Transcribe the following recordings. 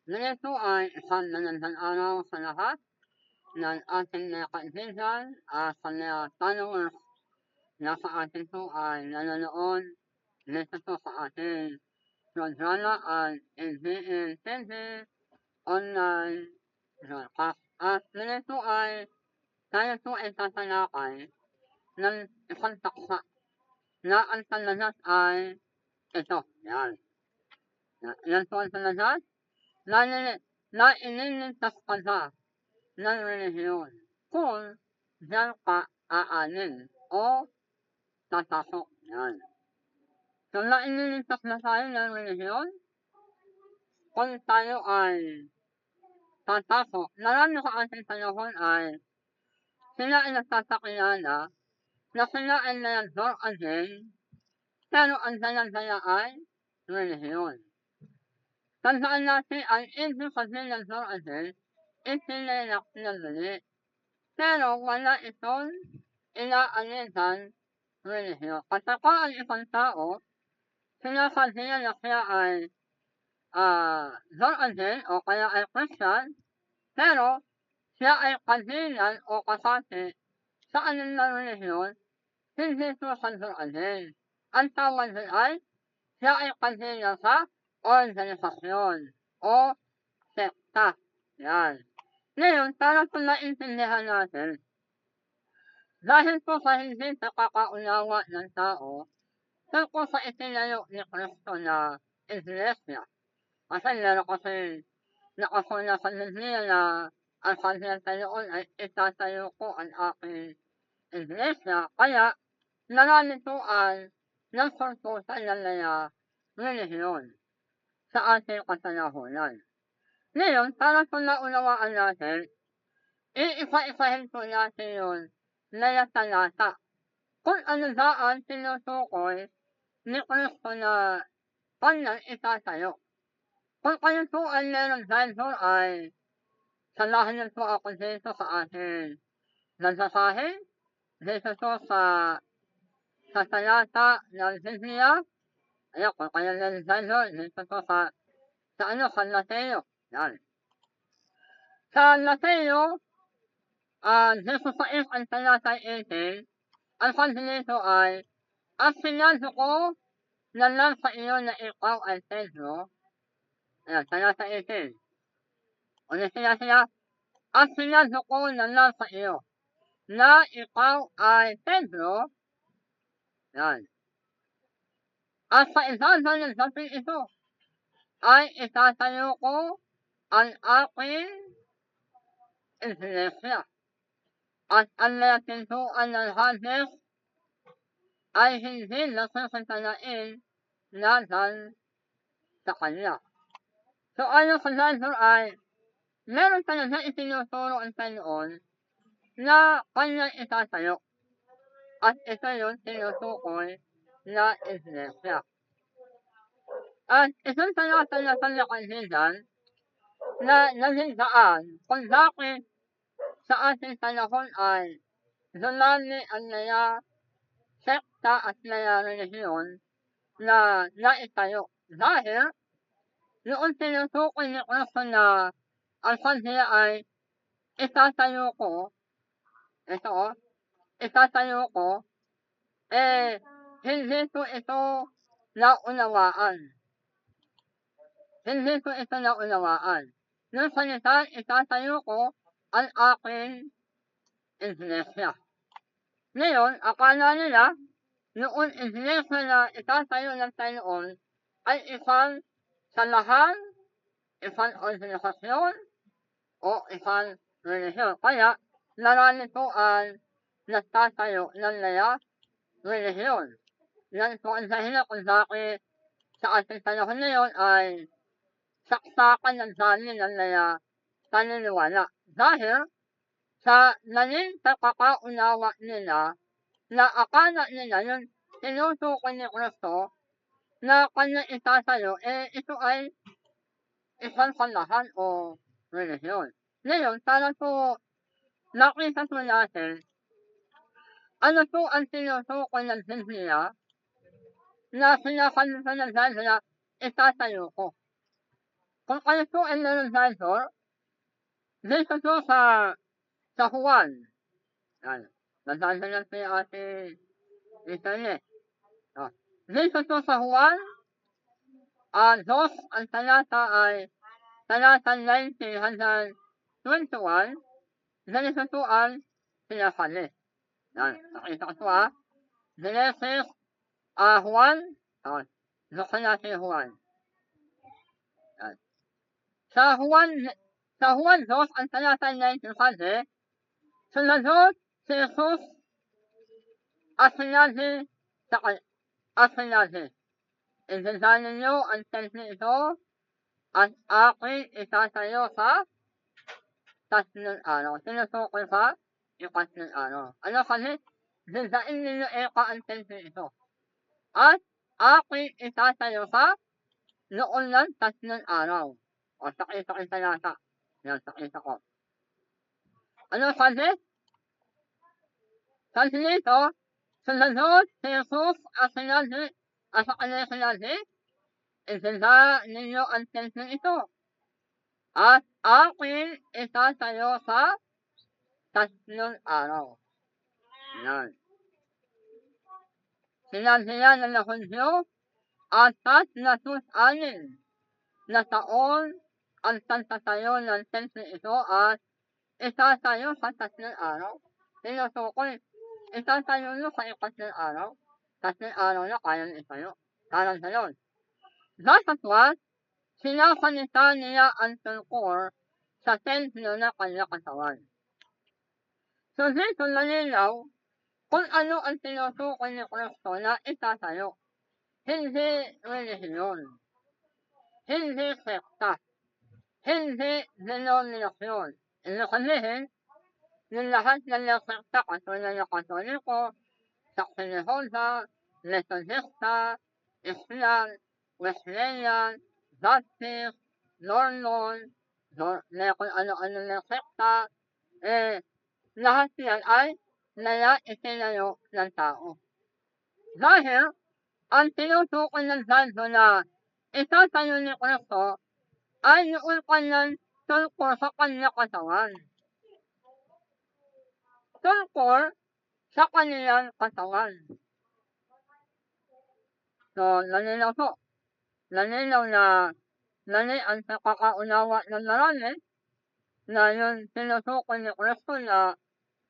Ganito ay isang magandang araw sa lahat ng ating mga kaibigan at sa mga followers na sa atin po ay nanonood dito po sa ating programa ang NBN TV online broadcast. At ganito ay tayo po ay tatalakay ng isang paksa na ang talagas ay ito. Yan. Yan po ang talagas na iniligtas ka na ng relihiyon kung diyan ka aanin o tatasok. Yan. So, na iniligtas na tayo ng relihiyon kung tayo ay tatasok. Marami sa ating panahon ay sila ay nagtatakilala na sila ay nalagdor again, pero ang dala-dala ay relihiyon. Tandaan natin ang ibig sabihin ng Lord again, itinilak na muli. Pero wala itong inaanitan relihiyon. Kapag ang isang tao, sinasabihan na siya ay Lord again o kaya ay Christian, pero siya ay kabilang o kasati sa anong relihiyon, hindi ito sa Lord again. Ang tawag din ay siya ay kabilang sa organisasyon o sekta. Yan. Ngayon, para po naintindihan natin, dahil po sa hindi nakakaunawa ng tao, tungkol sa itinayo ni Kristo na iglesia. Kasi meron kasi nakasulat sa Biblia na ang kanyang tayoon ay itatayo ko ang aking iglesia. Kaya, marami po ang nagsultusan ng mga relihiyon sa ating katanahunan. Ngayon, para po naunawaan natin, iisa-isahin po natin yun na talata kung ano ba ang tinutukoy ni Kristo na kanyang itatayo. Kung kayo po ay meron Bible ay samahan niyo po ako dito sa ating nagsasahin, dito po sa talata ng Biblia. Ayan, kung kayo meron Bible, dito po sa Mateo. Yan. Sa Mateo, 16 ang talata 18, ang sabi nito ay, at sinabi ko na lang sa iyo na ikaw ay Pedro. Ayan, talata 18. Ulit sila, at sinabi ko na lang sa iyo na ikaw ay Pedro. Yan. At sa ibaba ng gabing ito ay itatayo ko ang aking iglesia. At ang mga pintuan ng Hades ay hindi nasasantalain laban sa kanya. So ayon sa Bible ay meron talaga itinuturo ang Panginoon na kanyang itatayo. At ito yung tinutukoy na iglesia. At isang talata na kanya-kanhigan na naging daan kung bakit sa ating panahon ay dumami ang mga sekta at mga relihiyon na naitayo. Dahil noong tinutukoy ni Kristo na ang kanya ay itatayo ko, itatayo ko, hindi ko ito naunawaan. Hindi ko ito naunawaan. Nung salita, itatayo ko ang aking iglesia. Ngayon, akala nila, noong iglesia na itatayo ng Panginoon ay isang samahan, isang organisasyon, o isang relihiyon. Kaya, marami po ang nagtatayo ng mga relihiyon. Yan po ang dahilan kung bakit sa ating panahon ngayon ay saksakan ng dami ng mga paniniwala. Dahil sa naging pagkakaunawa nila na akala nila yung tinutukoy ni Kristo na kanya itatayo, ito ay isang samahan o relihiyon. Ngayon, para po nakita po natin ano po ang tinutukoy ng Biblia na sinasabi sa ng Bible na itatayo ko. kung kayo po ay meron sensor, dito po sa Juan. Yan. Nandyan lang po yung ating internet. Dito po sa Juan, 2, ang talata ay talata 19 hanggang 21, ganito po ang sinasabi. Yan, nakita ko po Genesis, Juan, buksan natin yung Juan. Yan. Sa Juan 2, ang talata 19 kasi, sumagot si Jesus at sinabi intindihan ninyo ang templo ito at aking itatayo sa 3 araw. Sinusukoy sa yung 3 araw. Ano kasi? Dindain ninyo ang templo ito. At aking itatayo sa noon ng 3 araw. O sakita talata. Yan, sakita ko. Ano kasi? Kasi dito, sumagot si Jesus at sinabi, at sa kanya sinabi, intindihan ninyo ang templo ito. At aking itatayo sa 3 araw. Yan. Sinabi yan ng Hudyo at 36 na taon ang tatayo ng templo ito at itatayo sa 3 araw. Sinusukoy, itatayo nyo sa 4 araw. 3 araw na kaya nyo itayo. Parang gayon. Datapwat, sinasalita niya ang tungkol sa templo na kanya katawan. So dito nalinaw kung ano ang tinutukoy ni Kristo na itatayo. Hindi relihiyon, hindi sekta, hindi denominasyon. Ibig sabihin, yung lahat ng sekta katulad ng Katoliko, Saksi ni Jehovah, Metodista, Islam, Wesleyan, Baptist, Mormon, kung ano-ano ng sekta, lahat yan ay itinayo ng tao. Dahil, ang tinutukoy ng Bible na itatayo ni Kristo ay yung kanyang tungkol sa kanyang katawan. Tungkol sa kanilang katawan. So, nalinaw po. Nalinaw na ang nakakaunawa ng marami na yung tinutukoy ni Kristo na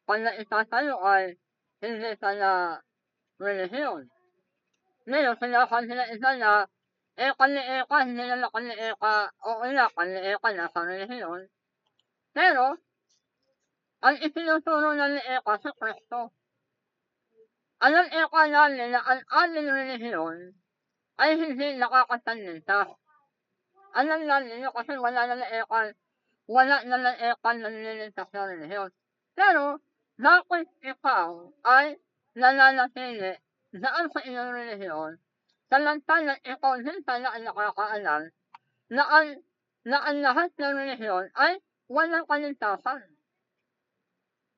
kanya itatayo ay hindi kanya relihiyon. Ngayon, sinasabi na isa na kaniika, hindi na kaniika, oo na, kaniika nasa relihiyon. Pero, ang itinuturo na niika si Kristo. Alam namin na ang aming relihiyon ay hindi nakakatanlintas. Alam namin yun kasi wala na nanlilintas na relihiyon. Pero, bakit ikaw ay nananatili daan sa iyong relihiyon, samantalang ikaw din pala ang nakakaalam na ang lahat ng relihiyon ay walang kalintasan.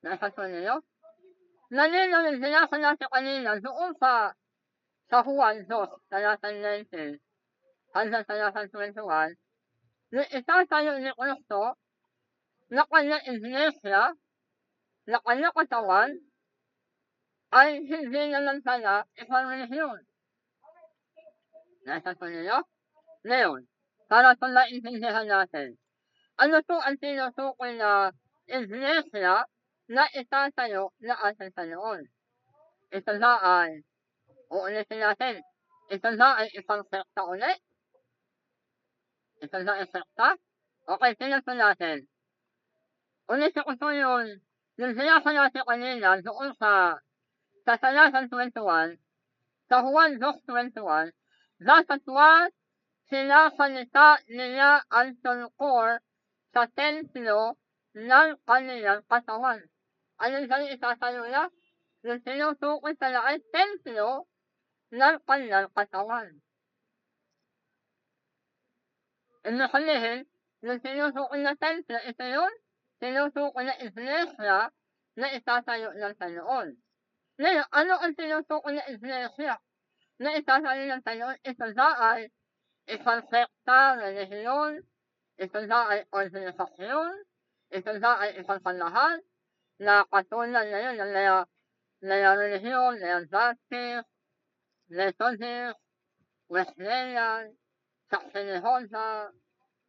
Nasa ninyo? Nalinaw yung sinasa natin kanina doon sa Juan 2, talata 19, hanggang talata 21, yung itatayo ni Kristo na kanyang iglesia, na kanyang katawan, ay hindi naman pala isang relihiyon. Nasa ninyo? Ngayon, para sa naintindihan natin, ano to ang tinutukoy na iglesia na itatayo na ating Panginoon? Ito na ay, uulitin natin, ito na ay isang sekta ulit? Ito na ay sekta? Okay, tingnan po natin. Ulitin ko po yung sinasa natin kanina doon sa talatang 21, sa Juan 2:21, datapwat sinasalita niya ang tungkol sa templo ng kanilang katawan. Anong sa'yo itatayo na? Yung tinutukoy pala ay templo ng kanilang katawan. Ibig sabihin, yung tinutukoy na templo, ito yun, tinutukoy na iglesia na itatayo ng Panginoon. Ngayon, ano ang tinutukoy na iglesia na itatayo ng Panginoon? Ito na ay isang sekta, relihiyon, Ito na ay organisasyon, ito na ay isang samahan na katulad ngayon ng Laya Relihiyon, Laya Justice, Methodist, Wesleyan, Saksi Jehovah,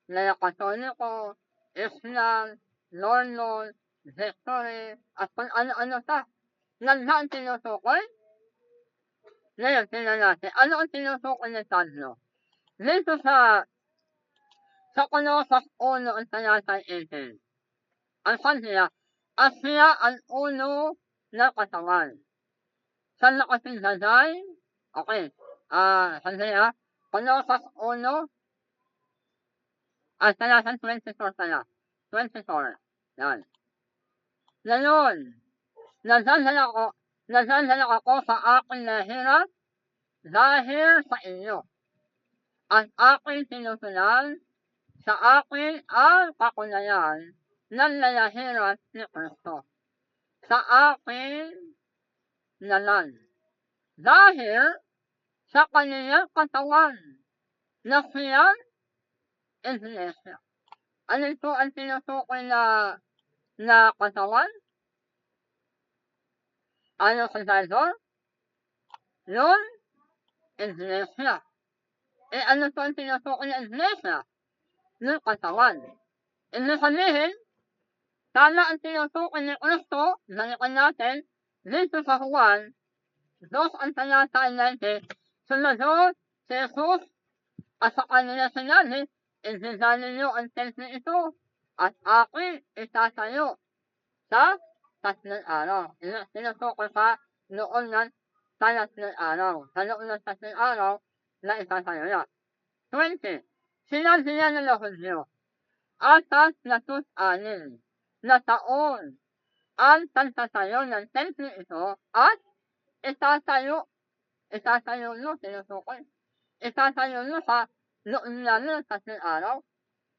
Laya Katoliko, Islam, Mormon, Victory, at kung ano-ano pa. Lahat tinutukoy. Ngayon, tingnan natin, ano ang tinutukoy ng Pablo? Dito sa Colosas 1 ang talatay 18. Ang sabi niya, at siya ang uno ng katawan. Saan nakasilagay? Okay. Sabi niya, Colosas 1, talatang 24 pala. 24. Yan. Ngayon, nadadala ako sa aking nahirap dahil sa inyo. At aking sinusulan sa akin ang kakunayan ng nahihirap ni Kristo. Sa akin nalan. Dahil sa kaniyang katawan na siyang iglesia. Ano ito ang tinutukoy na katawan? Ano sa Bible? Yung iglesia. Ano ito ang tinutukoy na iglesia? Yung katawan. Ibig sabihin, tama ang tinutukoy ni Kristo, balikan natin, dito sa Juan, 2 ang talata 19, sumunod si Jesus at sa kanila sinabi, ibigay ninyo ang templo ito at akin itatayo sa 3 araw. Tinutukoy sa noon ng 3 araw. Sa noon ng 3 araw na itatayo niya. 20. Sinabi niya ng Hudyo, atas na 6 na taon ang pagtatayo ng templo ito at itatayo nyo, tinutukoy. Itatayo nyo sa noon namin ng 3 araw.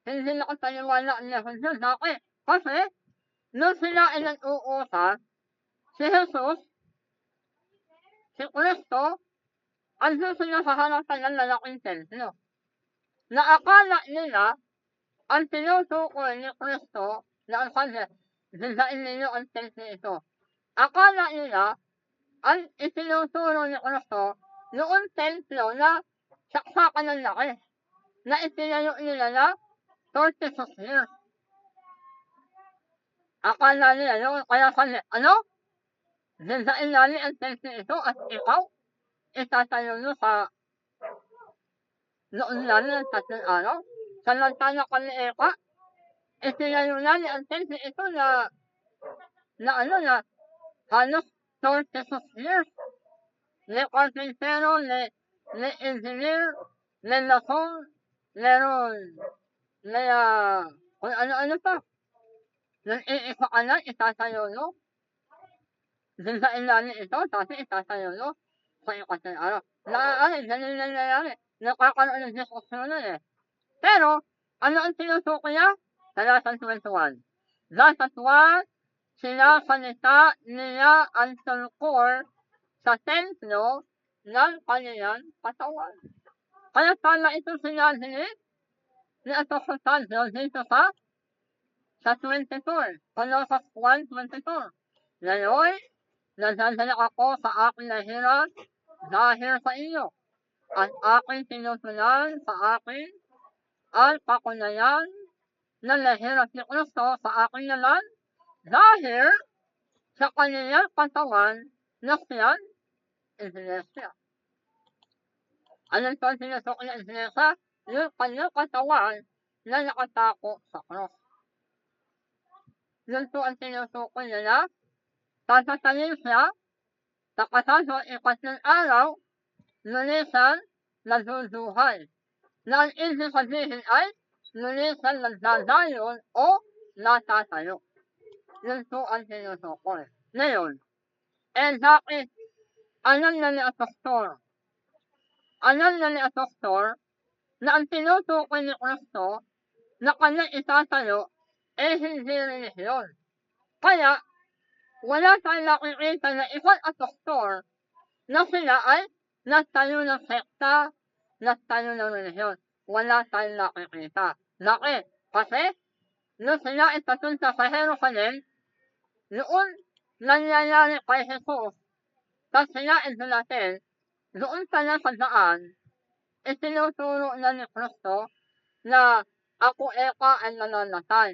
Hindi nakapaniwala niya kung yun. Bakit? Kasi, nung sila ay nag-uusap, si Jesus, si Kristo, andun sila sa harapan ng lalaking templo. Na akala nila, ang tinutukoy ni Kristo, na ang sabi, bigain ninyo ang templo ito. Akala nila, ang itinuturo ni Kristo, noong templo na saksakan ng laki, na itinayo nila na 36 years. Akala nila yun, kaya sabi, ano? Bigain namin ang templo ito at ikaw, itatayo nyo sa noon namin ang 3 araw. Samantala kami eka, itinayo namin ang templo ito na halos 36 years. Ni carpintero, ni engineer, ni lason, meron, kung ano-ano pa. Nang iisa ka na, itatayo nyo. Bigain namin ito, tapos itatayo nyo sa 4 araw. Naaaari, ganun na nangyayari. Nakakaroon ng diskusyon nun eh. Pero, ano ang tinutukoy niya? Talatang 21. Datapwat, sinasalita niya ang tungkol sa templo ng kaniyang katawan. Kaya pala ito sinabi ni Apostol Pablo dito sa 24, Colosas 1:24. Ngayon, nadadala ako sa aking nahirap dahil sa iyo, at aking sinusulan sa akin ang kakunayan na nahirap ni Kristo sa aking nalan dahil sa kaniyang katawan na siyang iglesia. Ano ito ang sinusukoy ng iglesia? Yung kanyang katawan na nakatako sa cross. Yun po ang sinusukoy nila. Tatatayin siya sa kasaso 4 araw, lulisan naduduhay. Na ang ibig sabihin ay lulisan nagdadayon o natatayo. Yun po ang sinusukoy. Ngayon, bakit alam na ni Apostol na ang tinutukoy ni Kristo na kanya itatayo hindi relihiyon. Kaya, wala tayong nakikita na isang apostol na sila ay nagtayo ng sekta, nagtayo ng relihiyon. Wala tayong nakikita. Bakit? Kasi, nung sila ipapunta sa Jerusalem, noon nangyayari kay Jesus, tas sila idulatin, doon pala sa daan, itinuturo na ni Kristo na ako eka ay nananatay.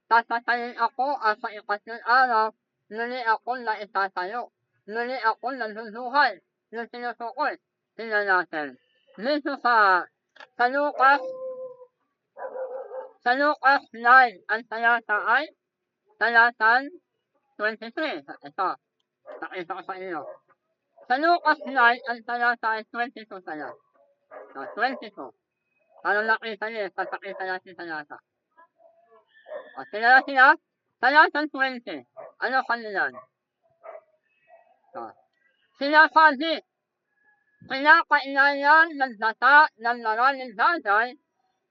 Tatatayin ako at sa ikatlong araw, muli akong naitatayo. Muli akong nabubuhay. Yung tinutukoy, tingnan natin. Dito sa Lucas 9, ang talata ay talatang 23. Ito, nakita ko sa inyo. Sa Lucas 9, ang talata ay 22 pala. 22. Para nakita niyo, papakita natin talata. O, tingnan natin ha. Talatang 20. Ano kanila? Sinasabi, kinakailangan ng data ng maraming bagay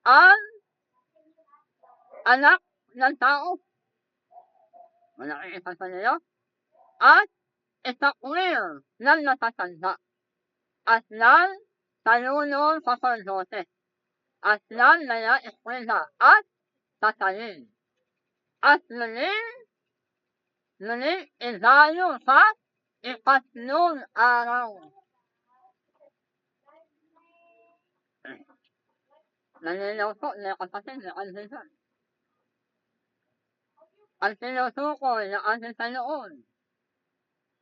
ang anak ng tao. Nakikita sa niyo? At itakwil ng natatanda. At ng talunong saserdote. At ng mga eskwela. At tatayin. At muling idayo sa ikatlong araw. Nalinaw po na kapatid na kandisan. Ang tinutukoy na ating Panginoon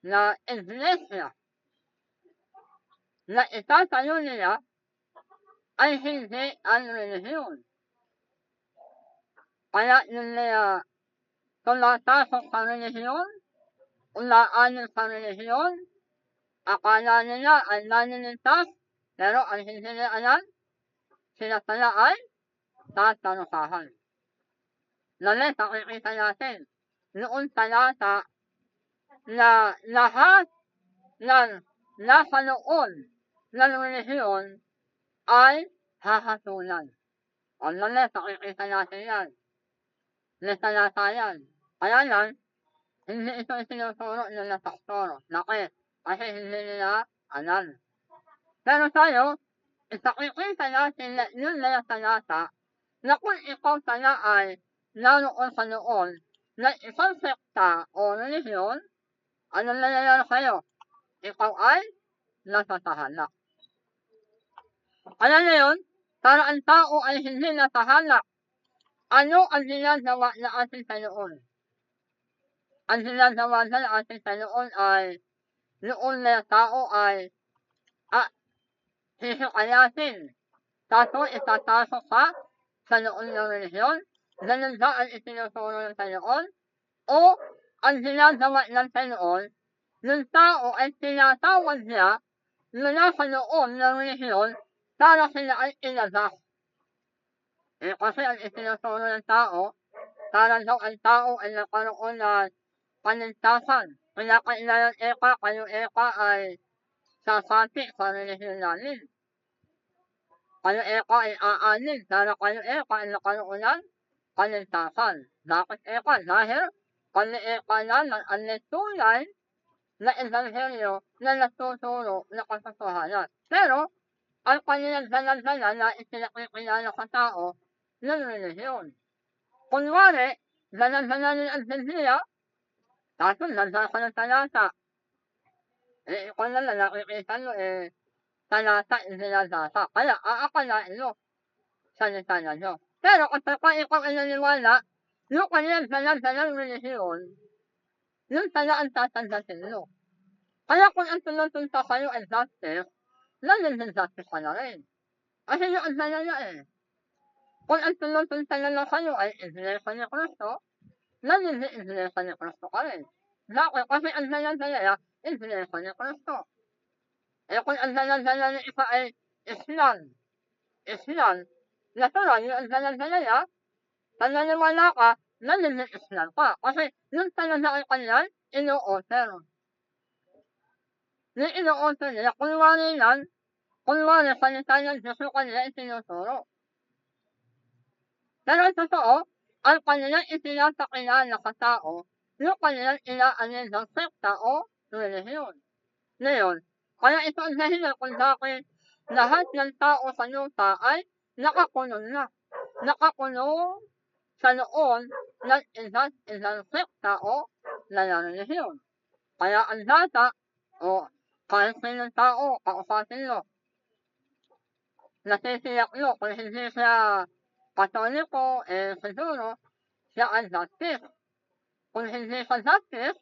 na iglesia na itatayo nila ay hindi ang relihiyon. Kaya nila tumatasok sa relihiyon, ulaanin sa relihiyon, akala nila ay naninintas, pero ang hindi nila alam, sila pala ay tatanukahan. Nalit, nakikita natin, noon talata na lahat ng nasa noon ng relihiyon ay hahatulan. O nalit, nakikita natin yan. Talata yan. Kaya lang, hindi ito itinuturo ng nasaktoro. Nakit, kasi hindi nila alam. Pero tayo, ipakikita natin na yun na talata na kung ikaw tala ay naroon sa noon na isang sekta o relihiyon, ano nangyayari sa'yo? Ikaw ay nasasahanap. Kaya ngayon, para ang tao ay hindi nasahanap, ano ang ginagawa na ating Panginoon? Ang ginagawa na ating Panginoon ay noon na tao ay sisikayatin. Taso itatasok sa noon ng relihiyon, ganun ba ang itinuturo ng Panginoon? O ang ginagawa ng Panginoon, ng tao ay tinatawag niya mula sa noon ng relihiyon para sila ay ilabas. Kasi ang itinuturo ng tao, para daw ang tao ay nakaroon ng panintasan. Kaya kailangan kayo ay sasati sa relihiyon namin. Kayo ay aanin, para kayo ay nakaroon ng panintasan. Bakit dahil kayo na ang tunay na ebanghelyo na natuturo na katotohanan. Pero, ang kanilang daladala na itinakikilala sa tao ng relihiyon. Kunwari, daladala ng Biblia, tapos nandala ka ng talata. Ikaw na nakikita nyo, talata isinadasa. Kaya, aakalain nyo, salita na nyo. Pero, kapag ikaw ay naniwala, yung kanilang daladala ng relihiyon, yung pala ang tatandasin nyo. Kaya kung ang pinupunta kayo ay justice, nagiging justice ka na rin. Kasi yung ang dalala Kung ang pinupunta na kayo ay iglesia ni Kristo, nagiging iglesia ni Kristo ka rin. Bakit? Kasi ang dalala iglesia ni Kristo. Kung ang dalala ni isa ay Islam, natural yung ang dalala, pananiwala ka, nagiging Islam ka. Kasi yung talaga ay kanyang ino-offer. Yung ino-offer nila, kunwari salita ng Diyos yung kanila itinuturo. Pero ang totoo, ang kanilang itinapakilala sa tao, yung kanilang inaanin ng sekta o relihiyon. Ngayon, kaya ito ang dahilan kung bakit lahat ng tao sa lupa ay nakakulong na. nakakulong sa loob ng isang sekta o relihiyon. Kaya ang data o kahit sinong tao kausapin mo, nasisiyak mo kung hindi siya Katoliko, siguro siya ay Baptist. Kung hindi siya Baptist,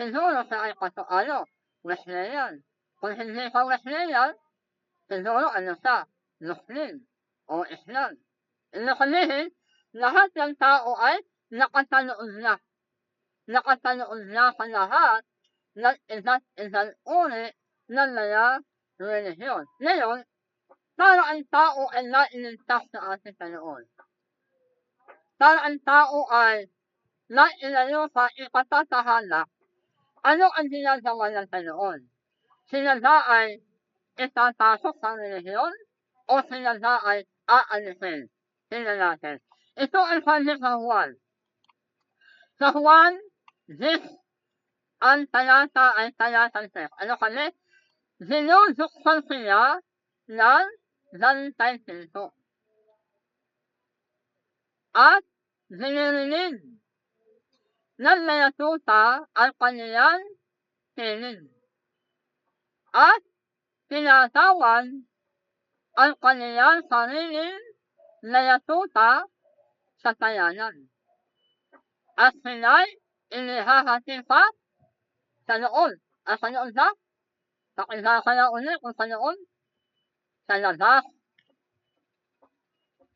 siguro siya ay Wesleyan. Kung hindi siya Wesleyan, siguro siya, Muslim o Islam. Ibig sabihin, lahat ng tao ay nakatanood na. Nakatanood na sa lahat ng isang uri ng mga relihiyon. Ngayon, para ang tao ay nailigtas sa ating Panginoon. Para ang tao ay nailayo sa ikatatahala, ano ang ginagawa ng Panginoon? Sila ba ay itatasok sa relihiyon o sila ba ay aalisin? Tingnan natin. Ito ang sabi sa Juan. Sa Juan 10, ang talata ay talatang 3. Ano kami? Sinusuksan sila ng bantay pinto. At dinirinig ng mga tuta ang kanilang tinig. At tinatawan ang kanilang sariling mga tuta sa tayanan. At sila'y inihahati pa sa noon. At sa noon na? Pakisasala ulit kung sa noon. Sa labas.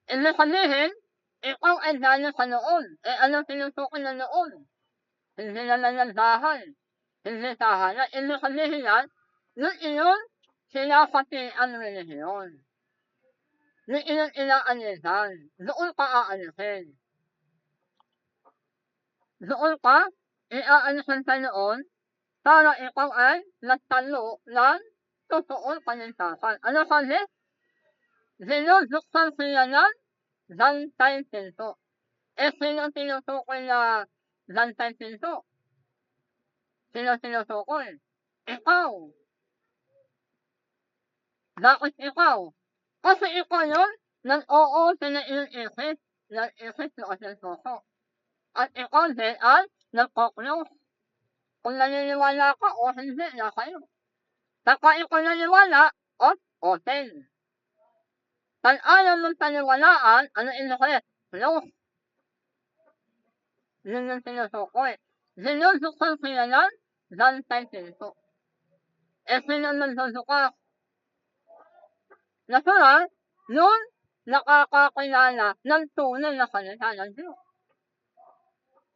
Ibig sabihin, ikaw ay dahil sa noon. Ano tinutukoy na noon? Hindi naman ng bahay. Hindi tahanan. Ibig sabihin yan, yung iyon, sinapati ang relihiyon. Yung iyon inaanisan. Doon ka aanisin. Doon ka iaanisan sa noon para ikaw ay nagtalo ng totoong panintasan. Ano sabi? Sinusuksan sila ng bantay pinto. Sino tinutukoy na bantay pinto? Sino tinutukoy? Ikaw. Bakit ikaw? Kasi ikaw yun, nag-oo sa iyong isip, nag-isip na ating puso. At ikaw din ay nagkoklos. Kung naniniwala ka o hindi na kayo. Saka ikaw naniniwala, open. Pag ayaw mong paniwalaan, ano inukulit? Close. Yun yung sinusukoy. Sinusuksan sila ng bantay pinto. Sino nagsusuka? Natural, yun nakakakilala ng tunay na salita ng Diyos.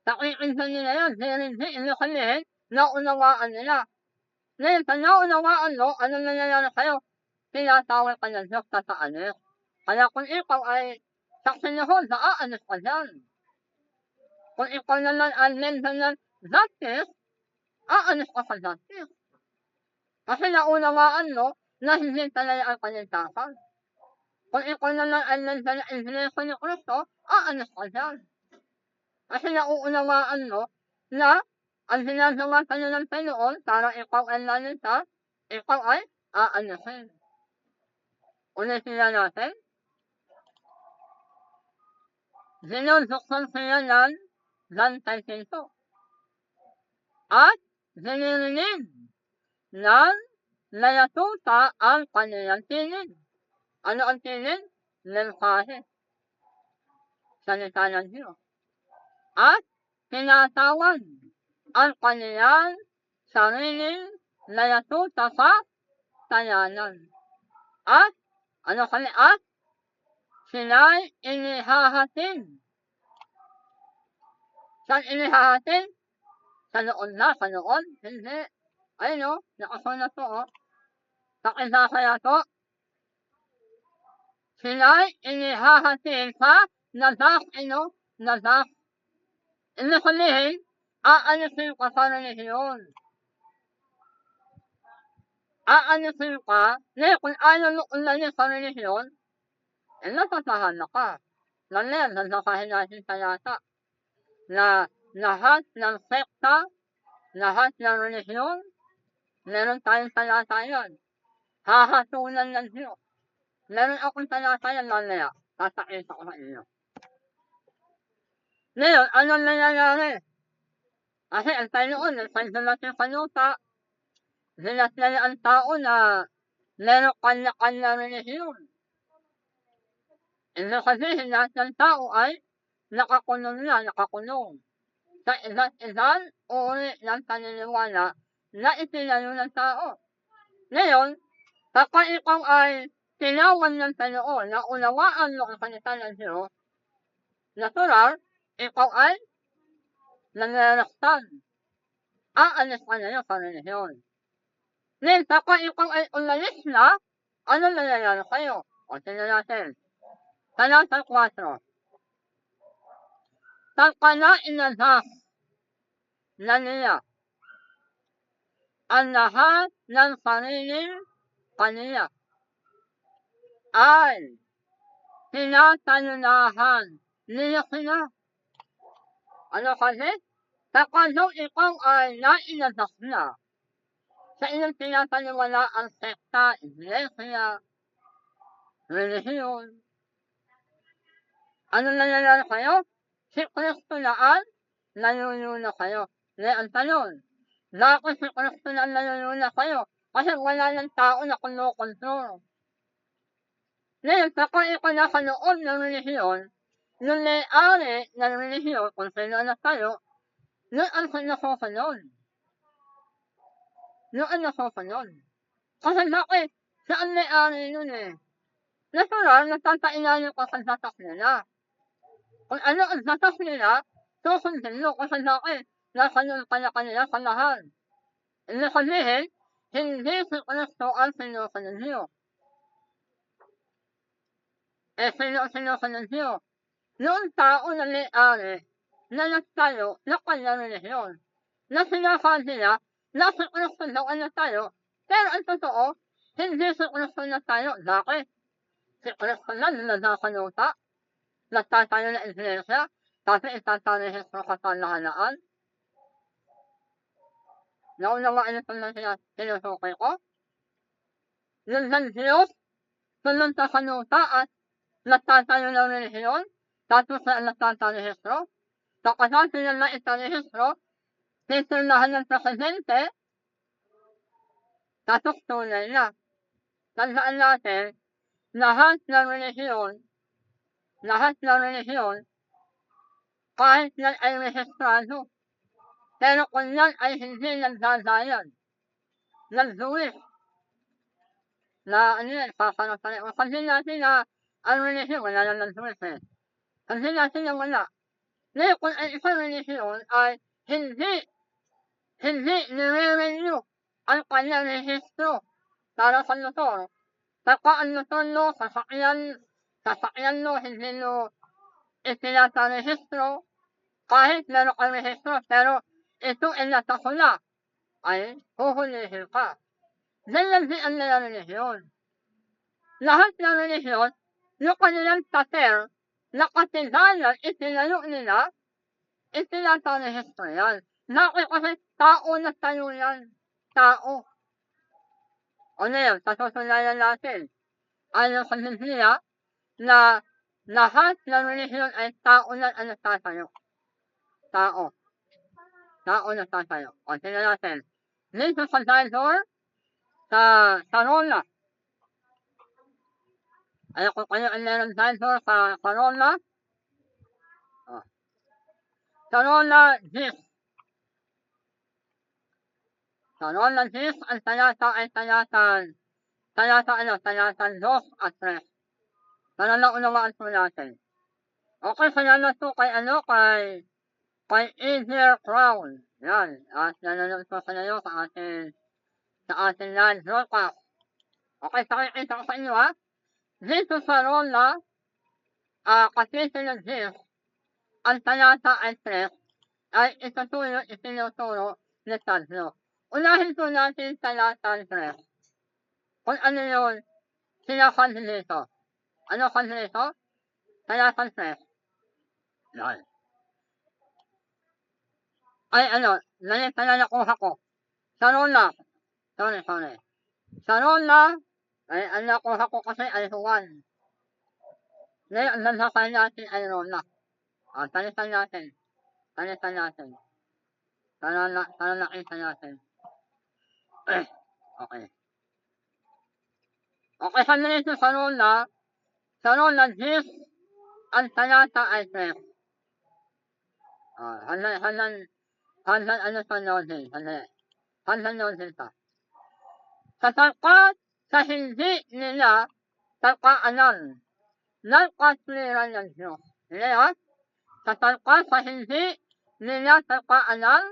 Nakikinsan nila yan, hindi sabihin, naunawaan nila. Ngayon, pag naunawaan mo, ano nangyayari sa'yo? Tinatawag ka ng Diyos sa anis. Kaya kung ikaw ay saksi niyo, naaanis ka dyan. Kung ikaw naman ay member ng justice, aanis ka sa justice. Kasi naunawaan mo na hindi talaga ang kaligtasan. Kung ikaw naman ay member ng Iglesia ni Cristo, aanis ka dyan. Kasi nauunawaan mo na ang ginagawa sa'yo ng Panginoon para ikaw ay lalita, ikaw ay aanisin. Ulitin na natin. Sinusuksan sila ng bantay pinto. At dinirinig ng mga tuta ang kanilang tinig. Ano ang tinig? Mensahe. Salita ng Diyos. At tinatawan ang kanilang sariling mga tuta sa tayanan. At, ano kami? At sila'y inihahatid. Saan inihahatid? Sa noon na, sa noon? Hindi. Ayun o, nakasulat to o. Pakisasaya to. Sila'y inihahatid sa nadak, nadak. Ibig sabihin, aanisin ka sa relihiyon. Aanisin ka, kung ayaw mo umalis sa relihiyon, natatahan ka. Ngayon, nasasahin natin sa yata na lahat ng sekta, lahat ng relihiyon, meron tayong talata yan. Hahatulan ng Diyos. Meron akong talata yan mamaya. Tatakita ko sa inyo. Ngayon, anong nangyayari? Kasi ang Panginoon nagsansalat ng kanuta, sinasali ang tao na meron kanya-kanya relihiyon. Ibig sabihin lahat ng tao ay nakakulong sa isa't isang uri ng paniniwala na itinayo ng tao. Ngayon, kapag ikaw ay tinawan ng Panginoon na unawaan mo ang salita ng Diyos, natural, ikaw ay nanlalakhtan. Aalis ka na sa relihiyon. Ngayon, kapag ikaw ay umalis na, ano nangyayari sa'yo? O tingnan natin. Talata 4. Pagka inanhas na niya ang lahat ng sariling kaniya ay tinatalunahan niya sila. Ano kasi? Kapag ikaw ay nainanhas na sa iyong tinataniwala ang sekta, iglesia, relihiyon, ano nangyayari kayo? Si Kristo na ang naluluna kayo. Ngayon ang tanong, bakit si Kristo na ang naluluna kayo? Kasi wala ng tao na kumukontrol. Ngayon, kapag ikaw nasa loob ng relihiyon, yung may-ari ng relihiyon, kung sino na tayo, yun ang nasusunod. Yun ang nasusunod. Kasi bakit? Siya ang may-ari yun eh. Natural, nagtatailalim ko sa sasak nila. Kung ano ang sasak nila, susundin mo kasi bakit? Nasa yun pala kanila sa lahat. Ibig sabihin, hindi si Kristo ang sinusunod niyo. Sino ang sinusunod niyo? Yung tao na may-ari na nagtayo na kanyang relihiyon. Na sinasabi nila na si Kristo daw ang nagtayo, pero ang totoo, hindi si Kristo nagtayo. Bakit? Si Kristo na nagkakanuta, nagtatayo na iglesia, kasi itatanihis mo sa panahalaan. Naunawaan ito na sinusukay ko. Yung ng Diyos, sunod sa kanuta at nagtatayo ng relihiyon, tapos na nagtatanihistro. Sa kasal sila na itanihistro, titirnahan ng presidente, tapos tunay na. Tandaan natin, lahat ng relihiyon, kahit yan ay rehistrado. Pero kung yan ay hindi nagdadayan, nag-Jewish, na ano yan, papanatali. O kasi natin na ang relihiyon, wala lang nag-Jewish eh. Kasi natin na wala. Ngayon, kung ang isang relihiyon ay hindi nire-renew ang kanyang rehistro para sa notor. Kapag ang notor no, sasakyan no, hindi no itinata-rehistro, kahit meron kang rehistro, pero ito ay natakula, ay huhulihin ka. Ganyan din ang nila relihiyon. Lahat ng relihiyon, yung kanilang tater, na katigalan, itinayo nila, itinata-rehistro yan. Bakit? Kasi tao na tayo yan. Tao. O na yun, patutunayan natin. Ayon sa Biblia, na lahat ng relihiyon ay tao na ang nagtatayo. Tao. Tao nagtatayo. O, tingnan natin. Dito sa Bible, sa Roma. Alam ko kayo ang meron Bible sa Roma. O. Sa Roma 10. Sa Roma 10, ang talata ay talatang 2 at 3. Para naunawaan po natin. Okay, salamat po kay Easier Crown. Yan. At nanonood po sa ngayon sa ating live broadcast. Okay, pakikita ko sa inyo ha. Dito sa Roma, kapitulo 10, ang talata ay 3, ay itinuturo ni Sancho. Unahin po natin talata 3. Kung ano yun, sinasabi dito. Ano sabi dito? Talata 3. Yan. Ay ganito na nakuha ko. Sa Roma, sorry. Sa Roma, ay ang nakuha ko kasi ay Juan. Ngayon, ang nasakay natin ay Roma. Talisan natin. Talisan natin. Para nakita natin. Okay. Okay, sandali ito sa Rona. Sa Rona, 10 ang talata ay 3. Handan ano sa Rona? Handan Rona pa. Sapagkat sa hindi nila pagkaanan ng katwiran ng Diyos. Ngayon, sapagkat sa hindi nila pagkaanan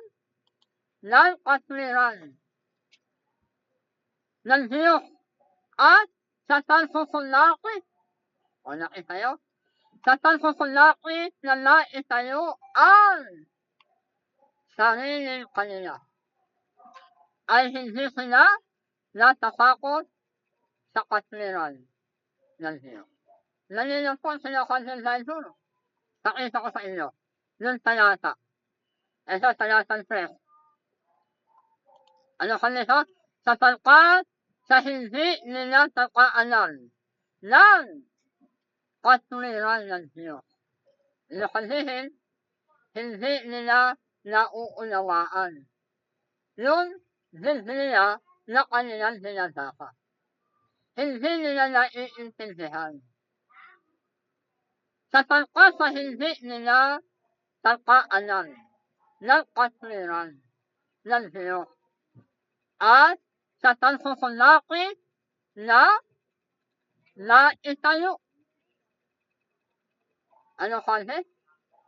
ng katwiran ng Diyos at sa pagsusulaki, o nakitayo, sa pagsusulaki na naitayo ang sariling kanila, ay hindi sila natakakot sa katwiran ng Diyos. Nalilong po sila kanil sa ito. Pakita ko sa inyo. Yung talata. Ito, talatang 3. Ano kanito? Sapagkat sa hindi nila pagkaanan ng katwiran ng Diyos. Ano kanilin? Hindi nila nauunawaan yung Biblia na kanilang binabasa. Hindi nila naiintindihan. Sapagkat sa hindi nila pagkaanan ng katwiran ng Diyos at sa pagsusulaki na naitayo. Ano kasi?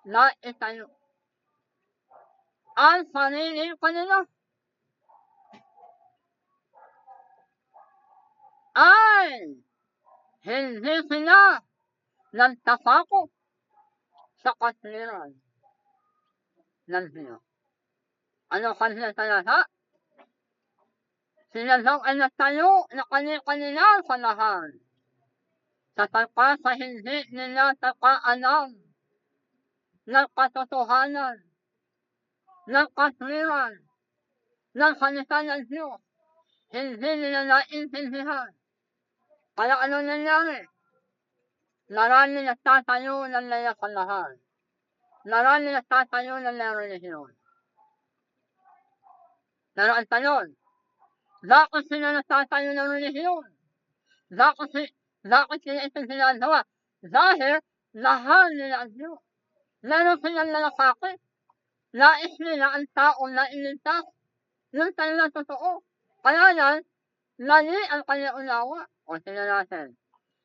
Naitayo. Ang sariling kanila ay hindi sila nagtasakop sa katwiran ng Diyos. Ano kasi talata? Sila daw ay nagtayo na kanilang sanahan. Sapagkat sa hindi nila pagkaalam ng katotohanan, ng katwiran, ng salita ng Diyos, hindi nila naintindihan. Kaya ano nangyari? Marami nagtatayo ng layakalahan. Marami nagtatayo ng relihiyon. Pero ang tanong, bakit sila nagtatayo ng relihiyon? Bakit sila ito ginagawa? Dahil lahal nila ang Diyos. Meron silang lalakakit. Nais nila ang taong na iligtas. Yung talagang totoo. Kaya yan, mali ang kanyang unawa. O sila natin.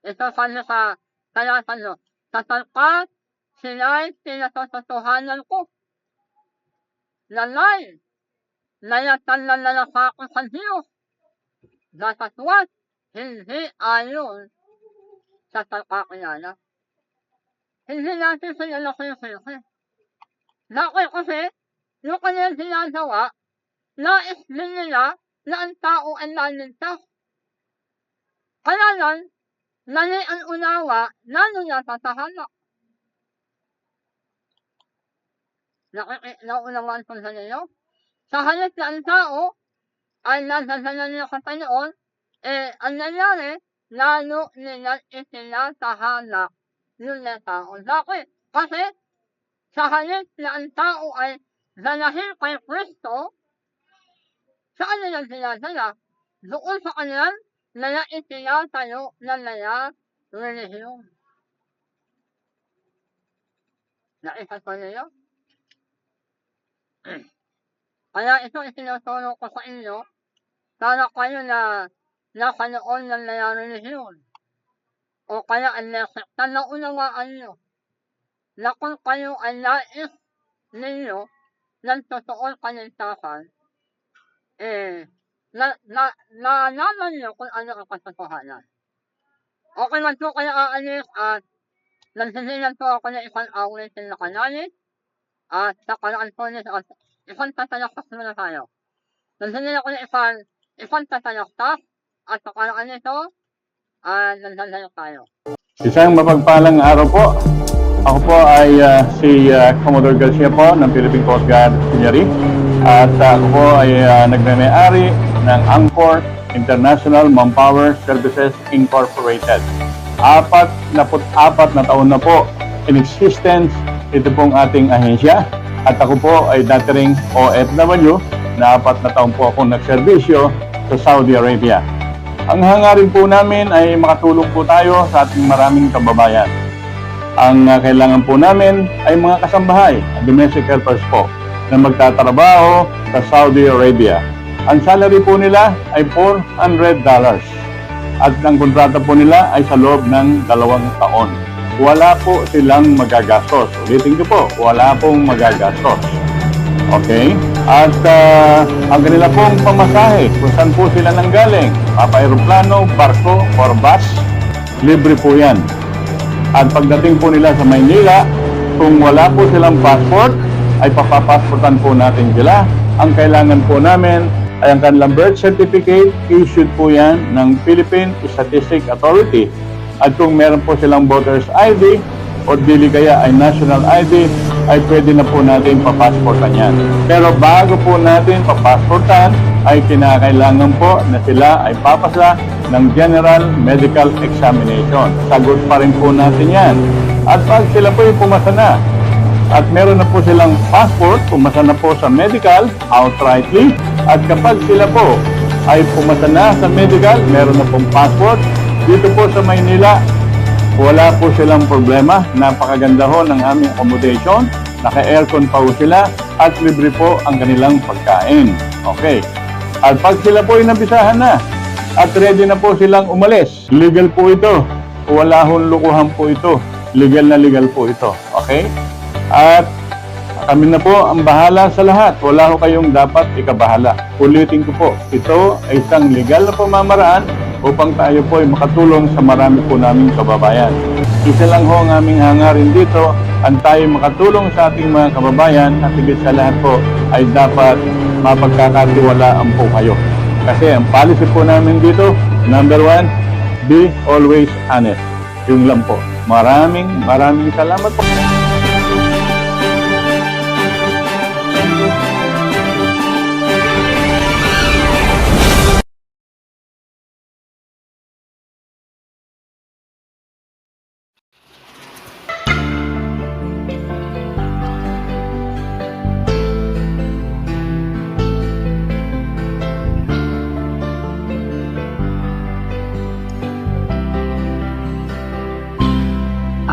Ito kanya sa talatan nyo. Sapagkat sila'y pinatotohanan ko. Lalay, layatan na lalakakot sa Diyos. Dasatwat, hindi ayon sa pagkakilala. Hindi natin sila nakikiki. Bakit kasi, yung kanyang ginagawa, nais din nila na ang tao ay naligtas. Kaya yan, mali ang unawa, lalo na sa tahanak. Naunawaan ko sa ninyo? Sa halip na ang tao ay nadadala nila sa Panginoon, ang nangyari, lalo nilang itinatahanak yung tao. Bakit? Kasi, sa halip na ang tao ay dalahin kay Kristo, saan nilang sinadala? Doon sa kanilang nila itinatayo na nila relihiyon. Naisat ko ninyo? Kaya ito itinuturo ko sa inyo para kayo na nakanoon ng nila relihiyon. O kaya ang nasekta na unawaan nyo na kung kayo ay nais ninyo ng totoong kanintasan, nalaman nyo kung ano ang katotohanan. Okay man po kayo aalis at nagsisilan po ako ng isang awitin na kanalit at sa kanaan po niya at isang tatalaktas muna tayo. Nagsisilan ako ng isang tatalaktas at sa kanaan nito nagdalayo tayo. Isang mapagpalang araw po. Ako po ay si Commodore Garcia po ng Philippine Coast Guard Auxiliary at ako po ay nagme-may-ari ng Angkor International Manpower Services Incorporated. 44 na taon na po in existence ito pong ating ahensya. At ako po ay dating OFW na 4 na taon po akong nagserbisyo sa Saudi Arabia. Ang hangarin po namin ay makatulong po tayo sa ating maraming kababayan. Ang kailangan po namin ay mga kasambahay, domestic helpers po, na magtatrabaho sa Saudi Arabia. Ang salary po nila ay $400 at ang kontrata po nila ay sa loob ng 2 taon. Wala po silang magagastos. Ulitin ko po, wala pong magagastos. Okay? At ang kanila pong pamasahe, kung saan po sila nanggaling, papa-aeroplano, barko, or bus, libre po yan. At pagdating po nila sa Maynila, kung wala po silang passport, ay papapasportan po natin sila. Ang kailangan po namin ay ang kanilang birth certificate, issued po yan ng Philippine Statistics Authority. At kung meron po silang voter's ID o dili kaya ay national ID, ay pwede na po natin papasportan yan. Pero bago po natin papasportan, ay kinakailangan po na sila ay papasa ng General Medical Examination. Sagot pa rin po natin yan. At pag sila po yung pumasa na, at meron na po silang passport, pumasa na po sa medical, outrightly, at kapag sila po ay pumasa na sa medical, meron na pong passport, dito po sa Maynila, wala po silang problema. Napakaganda ho ng aming accommodation, naka-aircon pa po sila, at libre po ang kanilang pagkain. Okay. At pag sila po ay nabisahan na, at ready na po silang umalis, legal po ito. Wala hong lukuhan po ito. Legal na legal po ito. Okay? At kami na po ang bahala sa lahat. Wala ho kayong dapat ikabahala. Ulitin ko po, ito ay isang legal na pamamaraan upang tayo po ay makatulong sa marami po naming kababayan. Isa lang ho ang aming hangarin dito, ang tayo makatulong sa ating mga kababayan at higit sa lahat po ay dapat mapagkakatiwalaan po kayo. Kasi ang policy po namin dito, number 1, be always honest. Yung lang po. Maraming salamat po.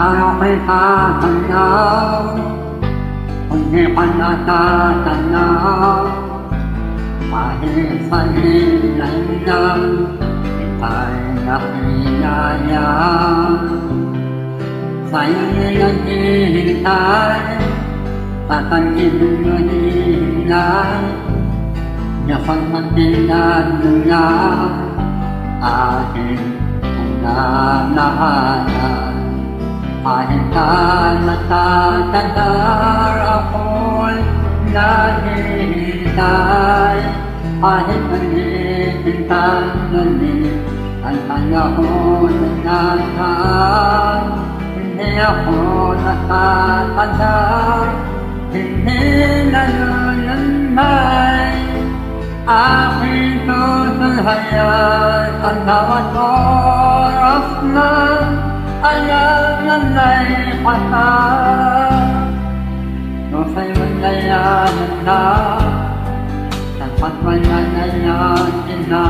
Ako'y tatanaw, kung di ka natatanaw, kahit sa hilay lang, ika'y nakinayang. Sa'yo'y naghihintay, sa kanilunihilay, yakang magtinadula, aking unanahanan. Kahit ka natatandar, ako'y naghihintay. Kahit nalitin tanggalin ang panahon na nasaan, hindi ako natatandar, hindi nalulunmay. Aking tutulhayan ang bawat oras na alam na'y patay. No sa'yo'y layanan na, dapat mananayanin na,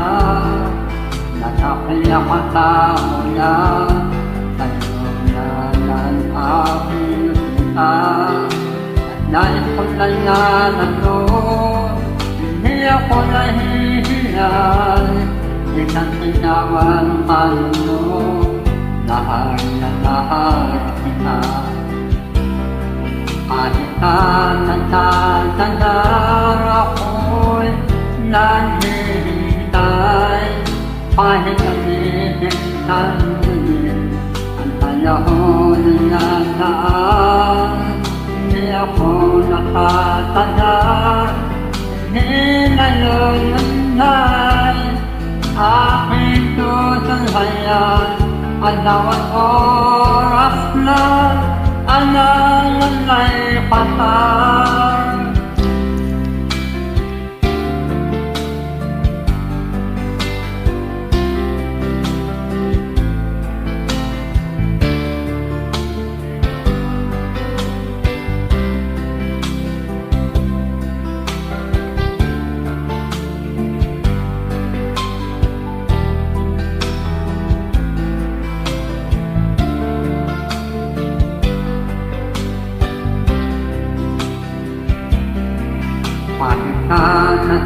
natakiyak ang tao na, sa'yo na lang aking kita. At nais ko'y layanan mo, hindi ako nahihiyay, isang tinawang kalunod. Lahar na lahar kita. Kahit ka natatandar, ako'y naghihintay. Kahit nalitin tanggalin ang panahon na nasaan, hindi ako nakatandar, hindi nalulunay. Aking tutulhayan ang bawat oras na alalan ay patay.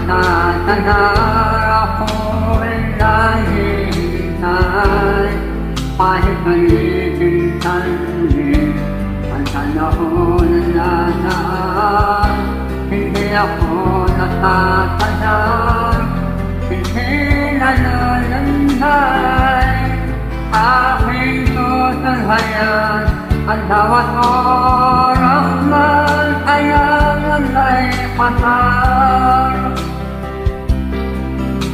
natatanggap ako'y nahihintay kahit minsan-minsan ang panahon na nasaan. Hindi ako natatandaan, hindi nanananday, aking tutulhayan ang bawat oras man kailangan ay pasar.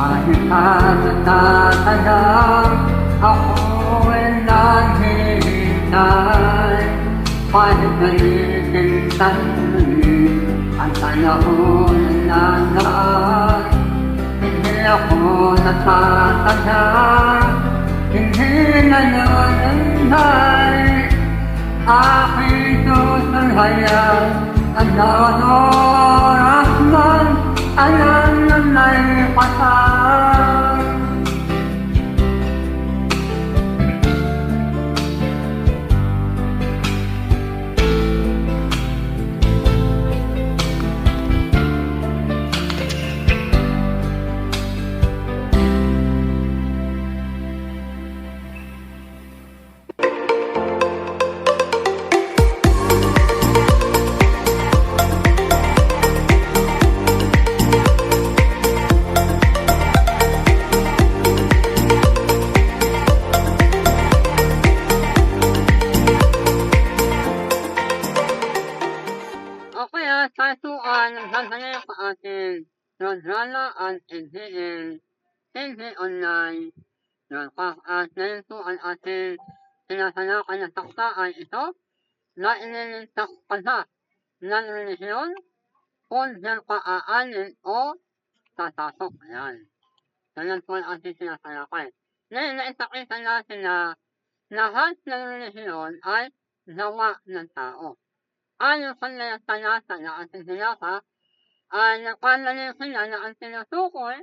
Kahit natatandaan, ako'y naghihintay kahit minsan ang panahon na nasaan. Hindi ako natatandaan, hindi nananday, aking tutulhayan ang bawat oras man kailangan ay pasar. Kasuan ng sasanay sa atin, Rodrana at NGN, TV Online, at nito ang ating sinasanakan na sakta ay ito, na inilintas ka sa ng relihiyon, kung diyan ka aanin o tatasok. Ayan. Ganyan po ang ating sinasanakan. Ngayon, naipakita natin na lahat ng relihiyon ay gawa ng tao. Ayon sa talata na ating sinasa, ay nakalagay sila na ang tinutukoy